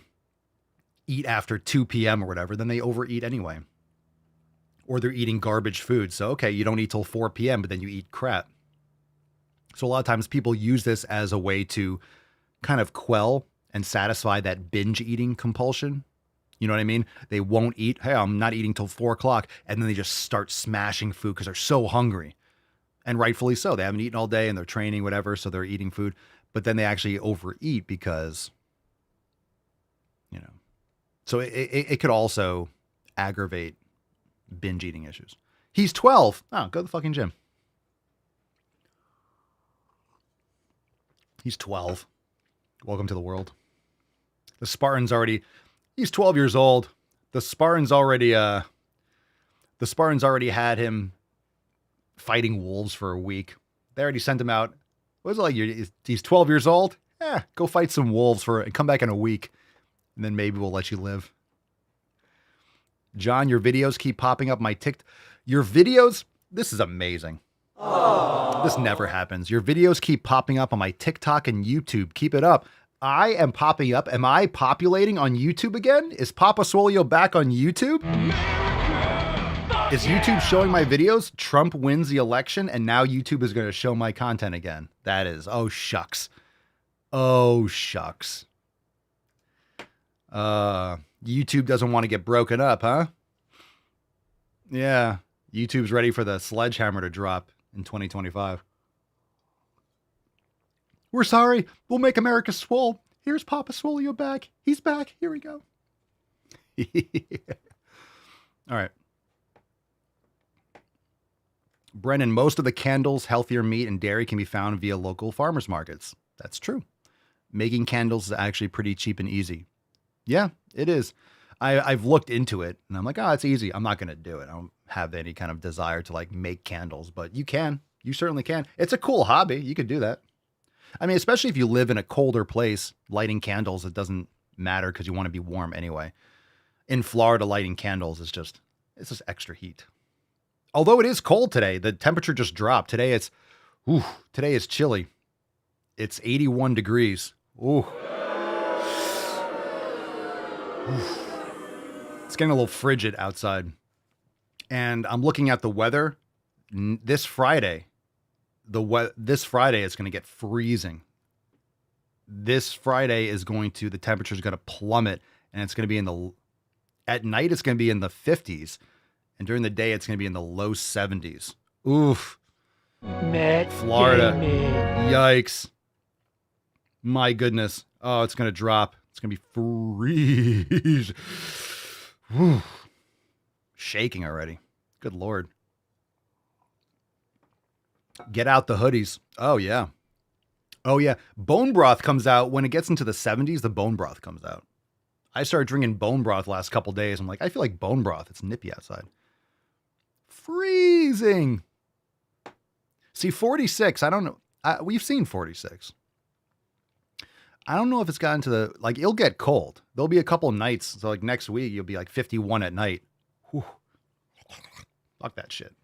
eat after 2 p.m. or whatever, then they overeat anyway. Or they're eating garbage food. So, okay, you don't eat till 4 p.m., but then you eat crap. So a lot of times people use this as a way to kind of quell and satisfy that binge eating compulsion. You know what I mean? They won't eat. Hey, I'm not eating till 4 o'clock. And then they just start smashing food because they're so hungry. And rightfully so. They haven't eaten all day and they're training, whatever. So they're eating food. But then they actually overeat because, you know. So it could also aggravate binge eating issues. He's 12. Oh, go to the fucking gym. He's 12. Welcome to the world. The Spartan's already, he's 12 years old. The Spartan's already had him fighting wolves for a week. They already sent him out. What was it like? He's 12 years old? Go fight some wolves and come back in a week. And then maybe we'll let you live. John, your videos keep popping up my TikTok. Your videos? This is amazing. Aww. This never happens. Your videos keep popping up on my TikTok and YouTube. Keep it up. I am popping up. Am I populating on YouTube again? Is Papa Swole back on YouTube? Is YouTube showing my videos? Trump wins the election and now YouTube is going to show my content again. That is, oh shucks. Oh shucks. YouTube doesn't want to get broken up, huh? Yeah. YouTube's ready for the sledgehammer to drop in 2025. We're sorry. We'll make America swole. Here's Papa Swole back. He's back. Here we go. All right. Brennan, most of the candles, healthier meat, and dairy can be found via local farmers markets. That's true. Making candles is actually pretty cheap and easy. Yeah, it is. I've looked into it and I'm like, oh, it's easy. I'm not going to do it. I don't have any kind of desire to like make candles, but you can. You certainly can. It's a cool hobby. You could do that. I mean, especially if you live in a colder place, lighting candles, it doesn't matter because you want to be warm anyway. In Florida, lighting candles it's just extra heat. Although it is cold today, the temperature just dropped. Today today is chilly. It's 81 degrees. Ooh. It's getting a little frigid outside. And I'm looking at the weather this Friday. This Friday it's going to get freezing. This Friday the temperature is going to plummet and it's going to be at night it's going to be in the 50s and during the day it's going to be in the low 70s. Oof. Florida. Yikes. My goodness. Oh, it's going to drop. It's going to be freeze. Whew. Shaking already. Good Lord. Get out the hoodies. Oh, yeah. Oh, yeah. Bone broth comes out when it gets into the 70s. The bone broth comes out. I started drinking bone broth the last couple days. I'm like, I feel like bone broth. It's nippy outside. Freezing. See, 46. I don't know. We've seen 46. I don't know if it's gotten to it'll get cold. There'll be a couple of nights. So like next week, you'll be like 51 at night. Whew. Fuck that shit.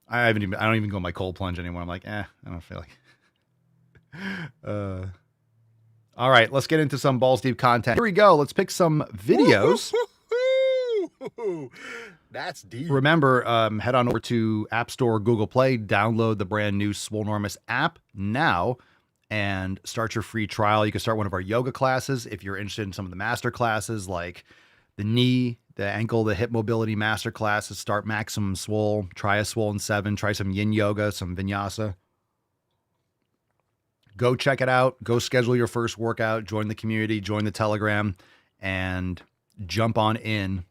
I don't even go my cold plunge anymore. I'm like, I don't feel like. All right, let's get into some balls deep content. Here we go. Let's pick some videos. That's deep. Remember, head on over to App Store, or Google Play, download the brand new Swolenormous app now, and start your free trial. You can start one of our yoga classes if you're interested in some of the master classes, like the knee, the ankle, the hip mobility master classes. Start Maximum Swole, try a Swole in 7, try some yin yoga, some vinyasa. Go check it out. Go schedule your first workout. Join the community. Join the Telegram. And jump on in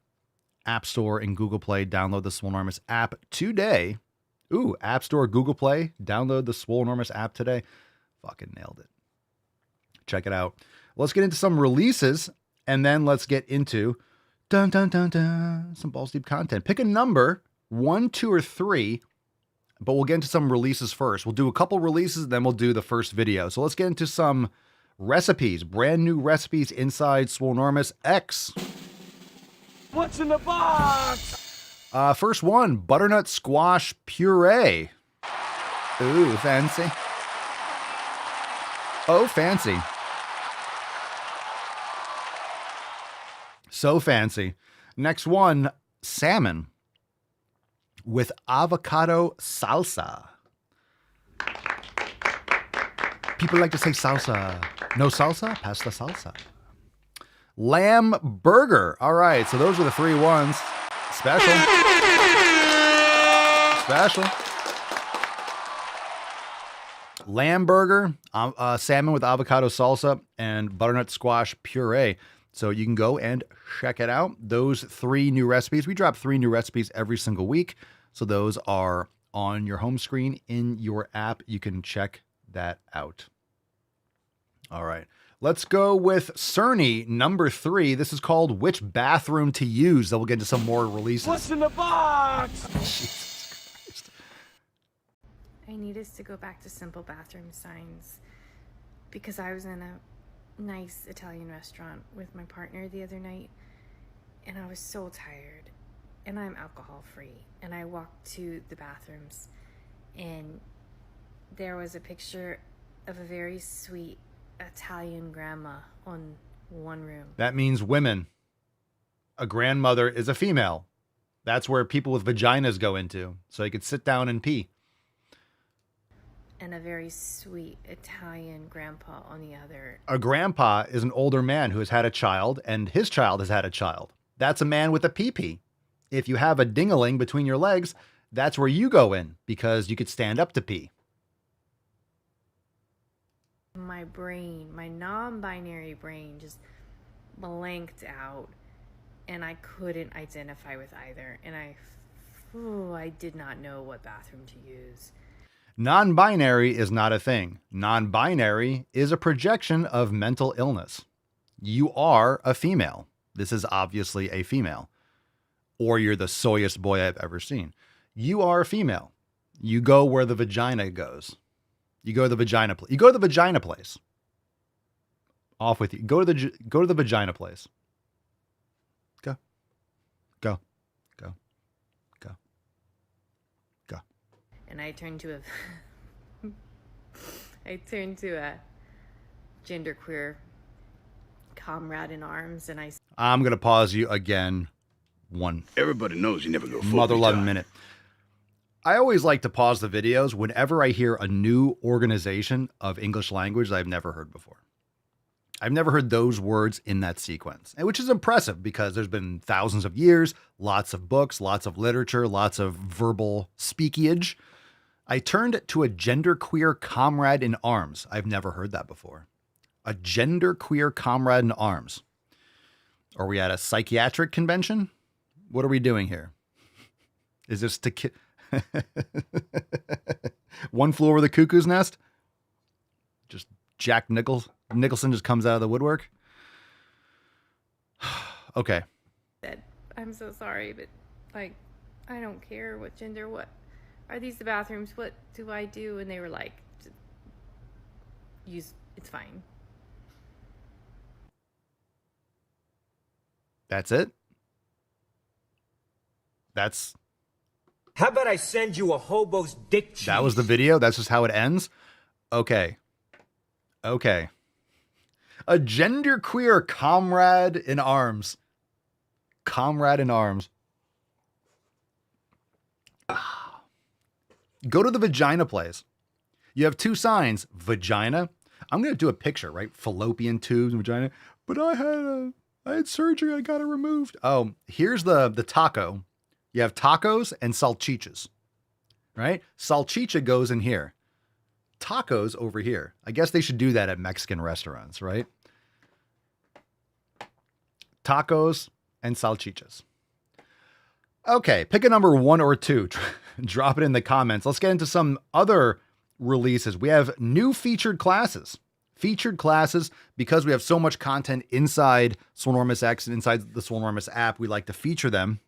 App Store and Google Play. Download the Swolenormous app today Ooh, App Store, Google Play. Download the Swole Enormous app today. Fucking nailed it. Check it out. Let's get into some releases, and then let's get into some balls deep content. Pick a number, 1, 2, or 3, but we'll get into some releases first. We'll do a couple releases, then we'll do the first video. So let's get into some recipes, brand new recipes inside Swole Enormous X. What's in the box? First one, butternut squash puree. Ooh, fancy. Oh, fancy. So fancy. Next one, salmon with avocado salsa. People like to say salsa. No salsa? Pass the salsa. Lamb burger. All right, so those are the 3 ones. Special. Special. Lamb burger, salmon with avocado salsa, and butternut squash puree. So you can go and check it out. Those 3 new recipes. We drop 3 new recipes every single week. So those are on your home screen in your app. You can check that out. All right. Let's go with Cerny, number 3. This is called Which Bathroom to Use. Then we'll get into some more releases. What's in the box? Jesus Christ. I need us to go back to simple bathroom signs because I was in a nice Italian restaurant with my partner the other night and I was so tired, and I'm alcohol free, and I walked to the bathrooms and there was a picture of a very sweet Italian grandma on one room. That means women. A grandmother is a female. That's where people with vaginas go into, so you could sit down and pee. And a very sweet Italian grandpa on the other. A grandpa is an older man who has had a child, and his child has had a child. That's a man with a pee-pee. If you have a ding-a-ling between your legs, that's where you go in, because you could stand up to pee. My brain, my non-binary brain just blanked out, and I couldn't identify with either. And I did not know what bathroom to use. Non-binary is not a thing. Non-binary is a projection of mental illness. You are a female. This is obviously a female. Or you're the soyest boy I've ever seen. You are a female. You go where the vagina goes. You go to the vagina place. You go to the vagina place. Off with you. Go to the vagina place. Go. Go. Go. Go. Go. And I turned to a genderqueer comrade in arms, and I'm gonna pause you again. Everybody knows you never go full mother loving retard. minute. I always like to pause the videos whenever I hear a new organization of English language that I've never heard before. I've never heard those words in that sequence, which is impressive because there's been thousands of years, lots of books, lots of literature, lots of verbal speakage. I turned to a genderqueer comrade in arms. I've never heard that before. A genderqueer comrade in arms. Are we at a psychiatric convention? What are we doing here? Is this to One Flew Over the Cuckoo's Nest? Just Jack Nicholson just comes out of the woodwork? Okay. said, I'm so sorry, but like, I don't care what gender, what are these the bathrooms, what do I do? And they were like, use, it's fine. That's it? How about I send you a hobo's dick cheese? That was the video? That's just how it ends? Okay. A genderqueer comrade in arms. Comrade in arms. Go to the vagina place. You have 2 signs. Vagina. I'm going to do a picture, right? Fallopian tubes and vagina. But I had surgery. I got it removed. Oh, here's the taco. You have tacos and salchichas, right? Salchicha goes in here. Tacos over here. I guess they should do that at Mexican restaurants, right? Tacos and salchichas. Okay, pick a number 1 or 2. Drop it in the comments. Let's get into some other releases. We have new featured classes. Featured classes, because we have so much content inside Swolenormous X and inside the Swolenormous app, we like to feature them.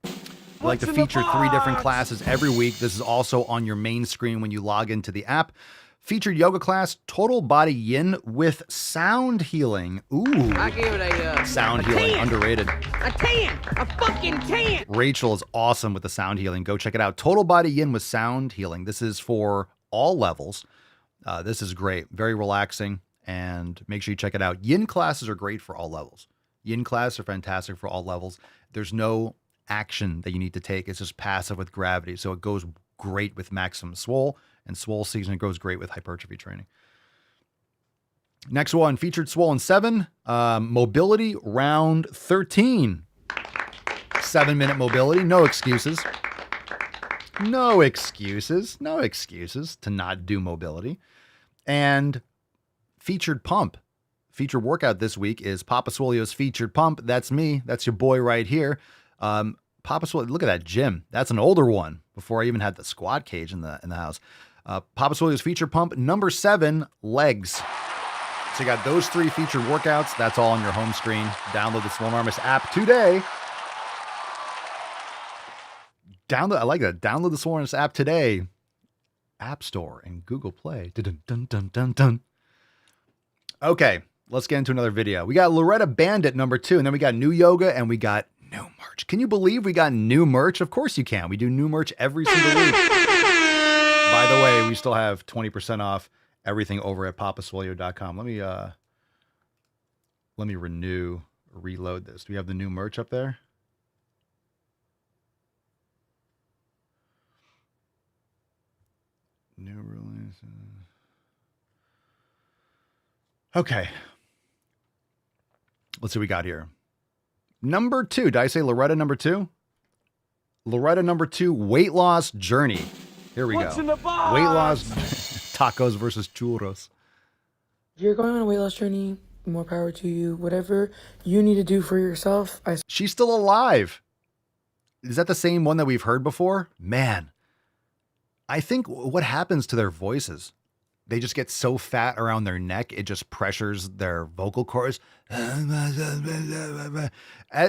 We like to feature 3 different classes every week. This is also on your main screen when you log into the app. Featured yoga class, total body yin with sound healing. Ooh. I give it a sound healing, 10. underrated. A 10. A fucking 10. Rachel is awesome with the sound healing. Go check it out. Total body yin with sound healing. This is for all levels. This is great. Very relaxing. And make sure you check it out. Yin classes are great for all levels. Yin classes are fantastic for all levels. There's no action that you need to take. It's just passive with gravity. So it goes great with maximum swole, and swole season goes great with hypertrophy training. Next one, featured swole in 7, mobility round 13. 7-minute mobility, no excuses. No excuses. No excuses to not do mobility. And featured pump. Featured workout this week is Papa Swolio's featured pump. That's me. That's your boy right here. Papa Swolio, look at that gym. That's an older one before I even had the squat cage in the house. Papa Swolio's featured pump, number 7, legs. So you got those 3 featured workouts. That's all on your home screen. Download the Swolenormous app today. I like that. Download the Swolenormous app today. App Store and Google Play. Dun, dun, dun, dun, dun. Okay, let's get into another video. We got Loretta Bandit number 2, and then we got new yoga, and we got new merch. Can you believe we got new merch? Of course you can. We do new merch every single week. By the way, we still have 20% off everything over at papaswolio.com. Let me reload this. Do we have the new merch up there? New release. Okay. Let's see what we got here. Number 2. Did I say Loretta number 2? Loretta number 2, weight loss journey. Here we What's go. in the box? Weight loss tacos versus churros. If you're going on a weight loss journey, more power to you. Whatever you need to do for yourself. She's still alive. Is that the same one that we've heard before? Man, I think what happens to their voices, they just get so fat around their neck, it just pressures their vocal cords.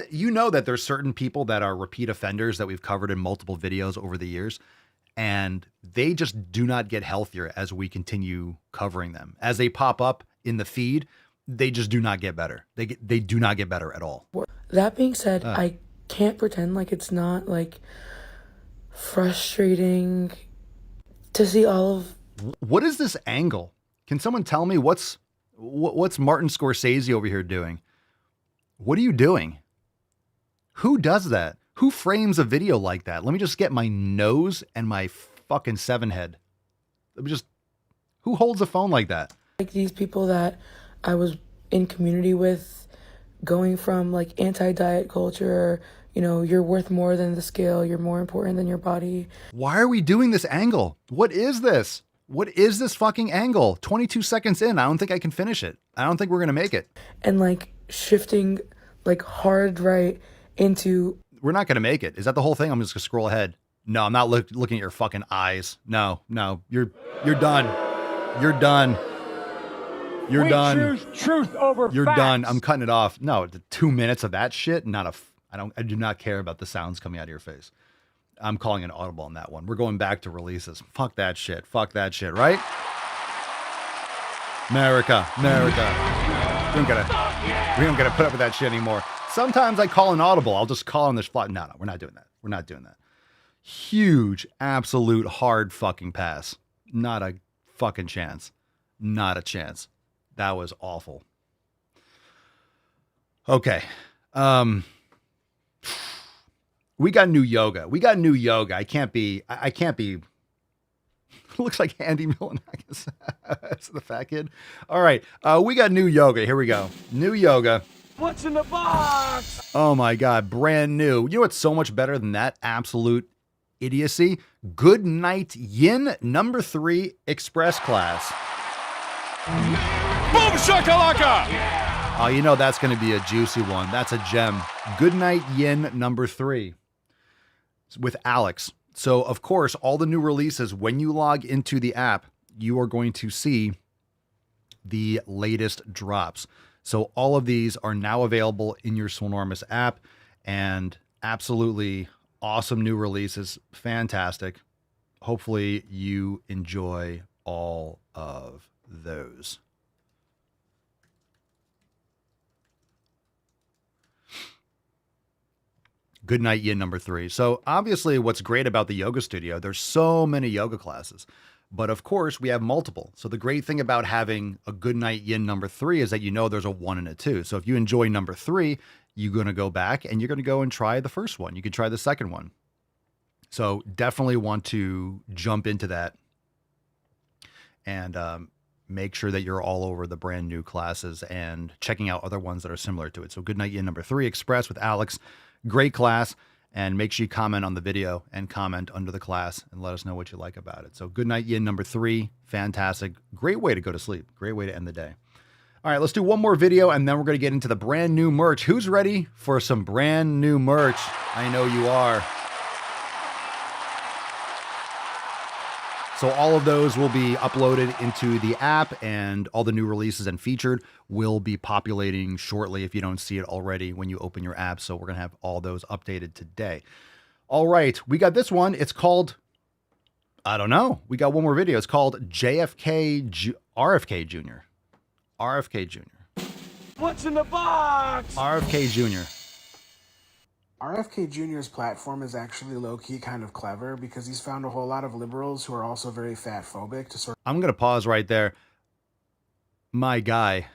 You know that there's certain people that are repeat offenders that we've covered in multiple videos over the years, and they just do not get healthier as we continue covering them. As they pop up in the feed, they just do not get better. They do not get better at all. That being said, I can't pretend like it's not like frustrating to see all of. What is this angle? Can someone tell me what's Martin Scorsese over here doing? What are you doing? Who does that? Who frames a video like that? Let me just get my nose and my fucking 7 head. Who holds a phone like that? Like these people that I was in community with, going from like anti-diet culture, you know, you're worth more than the scale, you're more important than your body. Why are we doing this angle? What is this? What is this fucking angle? 22 seconds in, I don't think I can finish it. I don't think we're going to make it. And like shifting like hard right into. We're not going to make it. Is that the whole thing? I'm just going to scroll ahead. No, I'm not looking at your fucking eyes. No, you're done. You're done. You're done. Choose truth over You're facts. done. I'm cutting it off. No, the 2 minutes of that shit. I do not care about the sounds coming out of your face. I'm calling an audible on that one. We're going back to releases. Fuck that shit. Fuck that shit, right? America. We don't gotta put up with that shit anymore. Sometimes I call an audible. I'll just call on this flat. No, we're not doing that. We're not doing that. Huge, absolute hard fucking pass. Not a fucking chance. Not a chance. That was awful. Okay. We got new yoga. I can't be. Looks like Andy Milanakis. That's the fat kid. All right. We got new yoga. Here we go. New yoga. What's in the box? Oh my God. Brand new. You know what's so much better than that absolute idiocy? Good Night Yin number 3 express class. Boom shakalaka! Oh, you know that's going to be a juicy one. That's a gem. Good Night Yin number 3 with Alex. So, of course, all the new releases, when you log into the app, you are going to see the latest drops. So all of these are now available in your Swolenormous app, and absolutely awesome new releases. Fantastic. Hopefully you enjoy all of those. Good night, yin number 3. So obviously what's great about the yoga studio, there's so many yoga classes, but of course we have multiple. So the great thing about having a good night yin number 3 is that you know there's a 1 and a 2. So if you enjoy number 3, you're going to go back and you're going to go and try the first one. You could try the second one. So definitely want to jump into that and make sure that you're all over the brand new classes and checking out other ones that are similar to it. So good night yin number 3 Express with Alex. Great class, and make sure you comment on the video and comment under the class and let us know what you like about it. So good night yin number 3, fantastic. Great way to go to sleep. Great way to end the day. All right, let's do one more video and then we're going to get into the brand new merch. Who's ready for some brand new merch? I know you are. So all of those will be uploaded into the app, and all the new releases and featured will be populating shortly if you don't see it already when you open your app. So we're going to have all those updated today. All right, we got this one. It's called, I don't know. We got one more video. It's called RFK Jr. RFK Jr. What's in the box? RFK Jr. RFK Jr.'s platform is actually low-key kind of clever because he's found a whole lot of liberals who are also very fat-phobic to sort of... I'm going to pause right there. My guy.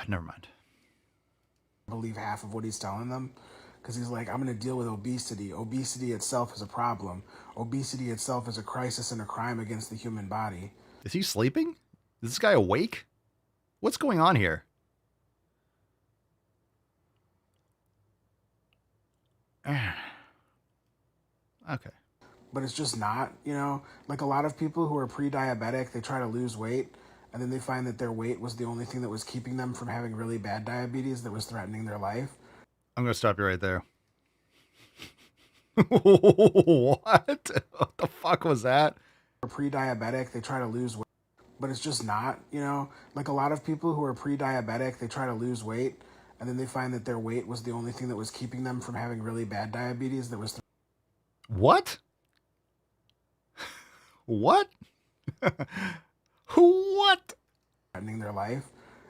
Never mind. believe half of what he's telling them because he's like, I'm going to deal with obesity. Obesity itself is a problem. Obesity itself is a crisis and a crime against the human body. Is he sleeping? Is this guy awake? What's going on here? Okay. But it's just not, you know, like a lot of people who are pre-diabetic, they try to lose weight and then they find that their weight was the only thing that was keeping them from having really bad diabetes that was threatening their life. I'm going to stop you right there. What? What the fuck was that? Pre-diabetic, they try to lose weight, but it's just not, you know, like a lot of people who are pre-diabetic, they try to lose weight and then they find that their weight was the only thing that was keeping them from having really bad diabetes that was What? What? What? threatening their life.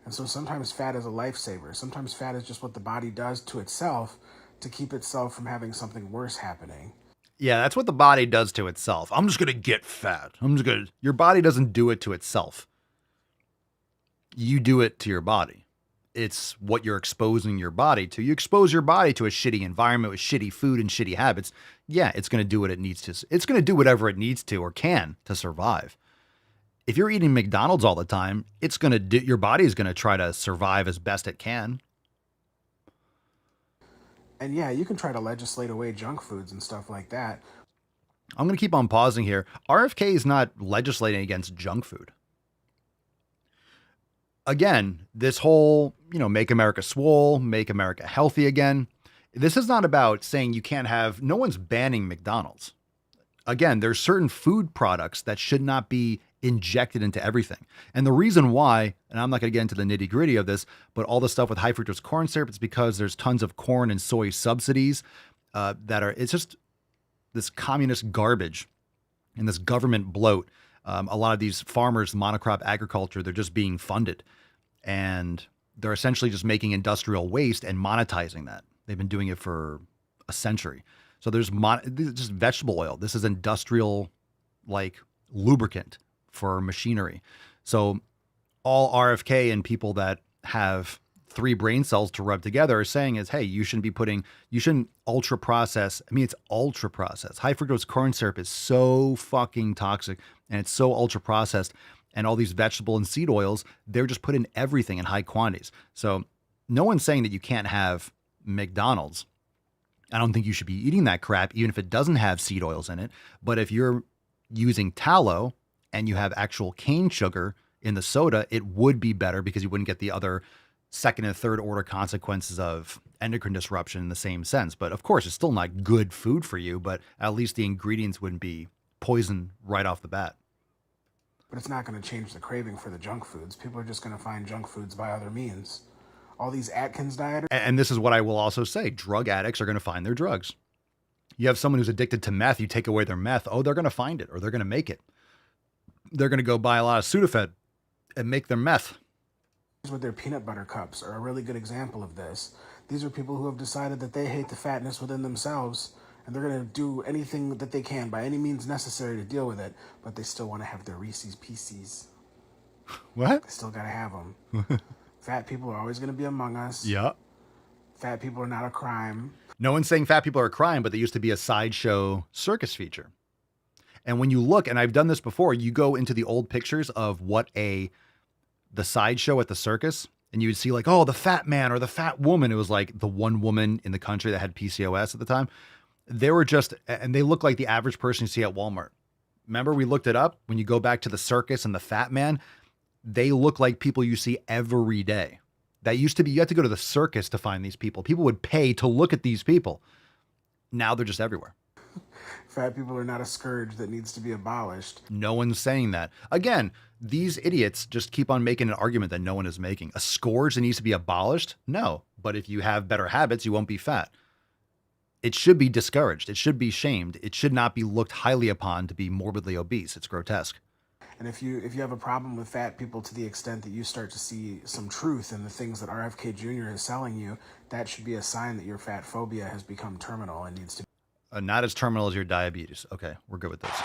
And so sometimes fat is a lifesaver. Sometimes fat is just what the body does to itself to keep itself from having something worse happening. Yeah, that's what the body does to itself. I'm just going to get fat. Your body doesn't do it to itself. You do it to your body. It's what you're exposing your body to. You expose your body to a shitty environment with shitty food and shitty habits. Yeah, it's going to do what it needs to. It's going to do whatever it needs to or can to survive. If you're eating McDonald's all the time, it's going to do, your body is going to try to survive as best it can. And yeah, you can try to legislate away junk foods and stuff like that. I'm going to keep on pausing here. RFK is not legislating against junk food. Again, this whole, make America swole, make America healthy again. This is not about saying you can't have, no one's banning McDonald's. Again, there's certain food products that should not be injected into everything. And the reason why, and I'm not going to get into the nitty gritty of this, but all the stuff with high fructose corn syrup, it's because there's tons of corn and soy subsidies it's just this communist garbage and this government bloat. A lot of these farmers, monocrop agriculture, they're just being funded and they're essentially just making industrial waste and monetizing that. They've been doing it for a century. So there's just vegetable oil. This is industrial, like lubricant for machinery. So all RFK and people that have 3 brain cells to rub together are saying is, hey, you shouldn't ultra process. I mean, it's ultra processed. High fructose corn syrup is so fucking toxic and it's so ultra processed. And all these vegetable and seed oils, they're just put in everything in high quantities. So no one's saying that you can't have McDonald's. I don't think you should be eating that crap, even if it doesn't have seed oils in it. But if you're using tallow and you have actual cane sugar in the soda, it would be better because you wouldn't get the other second and third order consequences of endocrine disruption in the same sense. But of course, it's still not good food for you, but at least the ingredients wouldn't be poison right off the bat. But it's not going to change the craving for the junk foods. People are just going to find junk foods by other means. All these Atkins dieters. And this is what I will also say. Drug addicts are going to find their drugs. You have someone who's addicted to meth, you take away their meth. Oh, they're going to find it, or they're going to make it. They're going to go buy a lot of Sudafed and make their meth. With their peanut butter cups are a really good example of this. These are people who have decided that they hate the fatness within themselves, and they're going to do anything that they can by any means necessary to deal with it, but they still want to have their Reese's Pieces. What? They still got to have them. Fat people are always going to be among us. Yeah. Fat people are not a crime. No one's saying fat people are a crime, but they used to be a sideshow circus feature. And when you look, and I've done this before, you go into the old pictures of what the sideshow at the circus, and you would see like, oh, the fat man or the fat woman. It was like the one woman in the country that had PCOS at the time. They were just, and they look like the average person you see at Walmart. Remember, we looked it up. When you go back to the circus and the fat man, they look like people you see every day. That used to be, you had to go to the circus to find these people. People would pay to look at these people. Now they're just everywhere. Fat people are not a scourge that needs to be abolished. No one's saying that. Again, these idiots just keep on making an argument that no one is making. A scourge that needs to be abolished? No. But if you have better habits, you won't be fat. It should be discouraged. It should be shamed. It should not be looked highly upon to be morbidly obese. It's grotesque. And if you have a problem with fat people to the extent that you start to see some truth in the things that RFK Jr. is selling you, that should be a sign that your fat phobia has become terminal and needs to be. Not as terminal as your diabetes. Okay, we're good with this.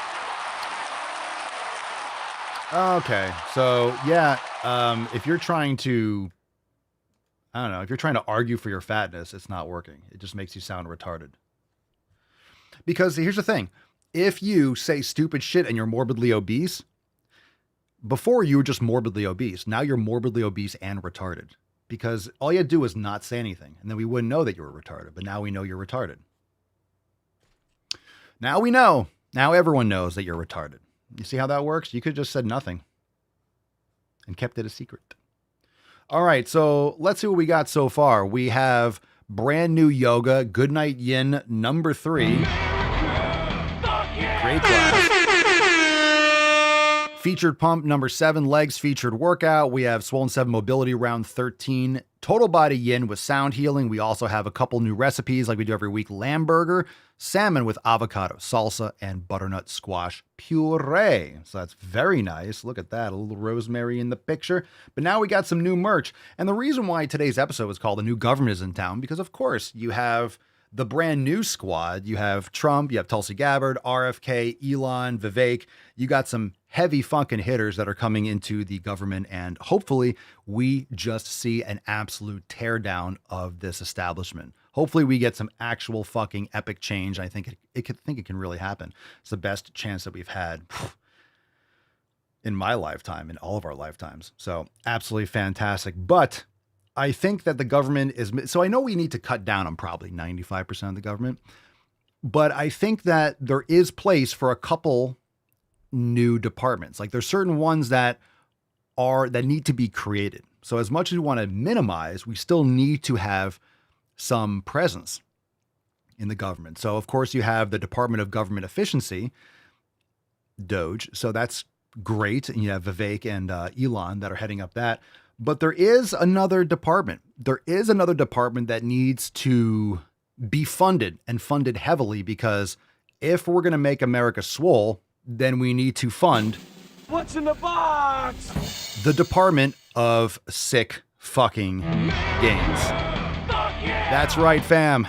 Okay, so yeah, if you're trying to, I don't know, if you're trying to argue for your fatness, it's not working. It just makes you sound retarded. Because here's the thing. If you say stupid shit and you're morbidly obese, before you were just morbidly obese. Now you're morbidly obese and retarded. Because all you had to do was not say anything. And then we wouldn't know that you were retarded. But now we know you're retarded. Now we know. Now everyone knows that you're retarded. You see how that works? You could have just said nothing and kept it a secret. All right, so let's see what we got so far. We have brand new yoga, Goodnight Yin number 3. Great class. Featured pump number 7, legs featured workout. We have Swole 7 mobility round 13, total body yin with sound healing. We also have a couple new recipes like we do every week. Lamb burger, salmon with avocado salsa, and butternut squash puree. So that's very nice. Look at that, a little rosemary in the picture. But now we got some new merch. And the reason why today's episode was called The New Government is in Town, because of course you have the brand new squad. You have Trump, you have Tulsi Gabbard, RFK, Elon, Vivek. You got some heavy fucking hitters that are coming into the government, and hopefully we just see an absolute teardown of this establishment. Hopefully we get some actual fucking epic change. I think it can really happen. It's the best chance that we've had in my lifetime, in all of our lifetimes. So absolutely fantastic. But I think that the government is, so I know we need to cut down on probably 95% of the government, but I think that there is place for a couple new departments. Like there's certain ones that need to be created. So as much as we want to minimize, we still need to have some presence in the government. So of course you have the Department of Government Efficiency, DOGE. So that's great. And you have Vivek and Elon that are heading up that. But there is another department. There is another department that needs to be funded, and funded heavily, because if we're going to make America swole, then we need to fund what's in the box? The Department of Sick Fucking Gains. That's right, fam.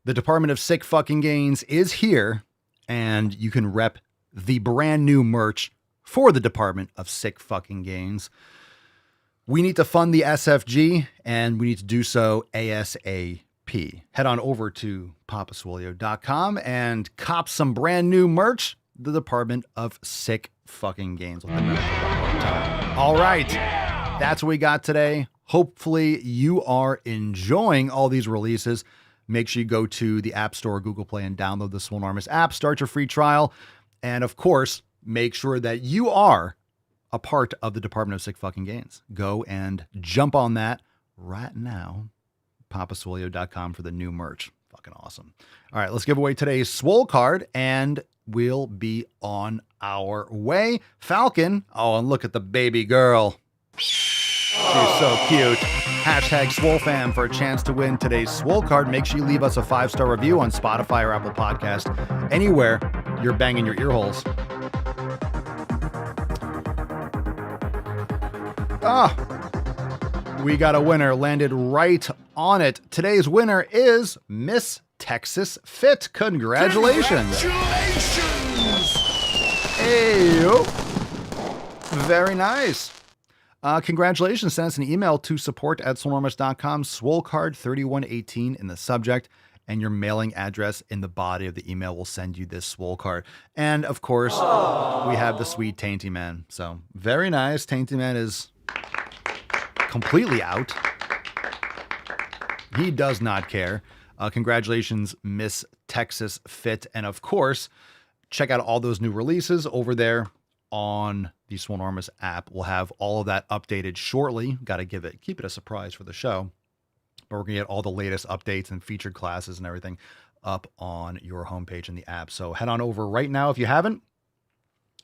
The Department of Sick Fucking Gains is here, and you can rep the brand new merch for the Department of Sick Fucking Gains. We need to fund the SFG, and we need to do so ASAP. Head on over to papaswolio.com and cop some brand new merch. The Department of Sick Fucking Gains. All right. That's what we got today. Hopefully you are enjoying all these releases. Make sure you go to the App Store, Google Play, and download the Swolenormous app. Start your free trial. And of course, make sure that you are a part of the Department of Sick Fucking Gains. Go and jump on that right now. papaswolio.com for the new merch. Fucking awesome. All right, let's give away today's Swole card, and we'll be on our way. Falcon. Oh, and look at the baby girl. She's so cute. Hashtag SwoleFam for a chance to win today's Swole card. Make sure you leave us a 5-star review on Spotify or Apple Podcast. Anywhere you're banging your ear holes. We got a winner. Landed right on it. Today's winner is Miss Texas Fit. Congratulations. Hey, very nice. Congratulations. Send us an email to support@swolenormous.com. Swole card 3118 in the subject, and your mailing address in the body of the email will send you this Swole card. And of course, we have the sweet Tainty Man. So very nice. Tainty Man is completely out. He does not care. Congratulations, Miss Texas Fit. And of course, check out all those new releases over there on the Swolenormous app. We'll have all of that updated shortly. Got to keep it a surprise for the show. But we're going to get all the latest updates and featured classes and everything up on your homepage in the app. So head on over right now if you haven't.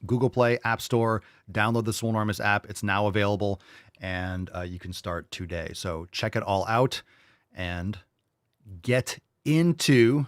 Google Play, App Store, download the Swolenormous app. It's now available, and you can start today. So check it all out and get into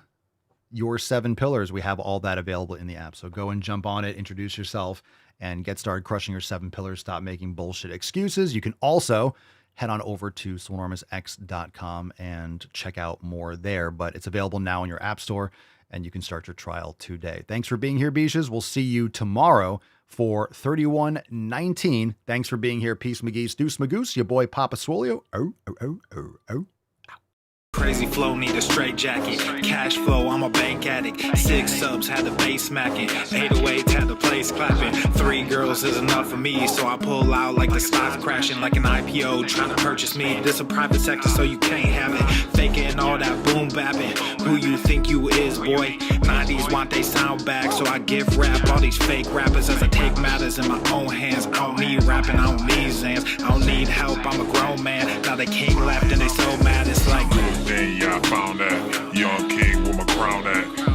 your 7 pillars. We have all that available in the app. So go and jump on it, introduce yourself, and get started crushing your 7 pillars. Stop making bullshit excuses. You can also head on over to swolenormousx.com and check out more there. But it's available now in your app store, and you can start your trial today. Thanks for being here, Beaches. We'll see you tomorrow for 3119. Thanks for being here. Peace, McGee's, Deuce Magoose, your boy Papa Swolio. Crazy flow, need a straight jacket. Cash flow, I'm a bank addict. 6 subs, had the bass smacking. 808, had the place clapping. 3 girls is enough for me, so I pull out like the stock crashing. Like an IPO, trying to purchase me. This a private sector, so you can't have it. Faking all that boom bapping. Who you think you is, boy? 90s want they sound back, so I give rap all these fake rappers as I take matters in my own hands. I don't need rapping, I don't need Zans. I don't need help, I'm a grown man. Now they can't left and they so mad, it's like Then yeah, I found that young king with my crown at.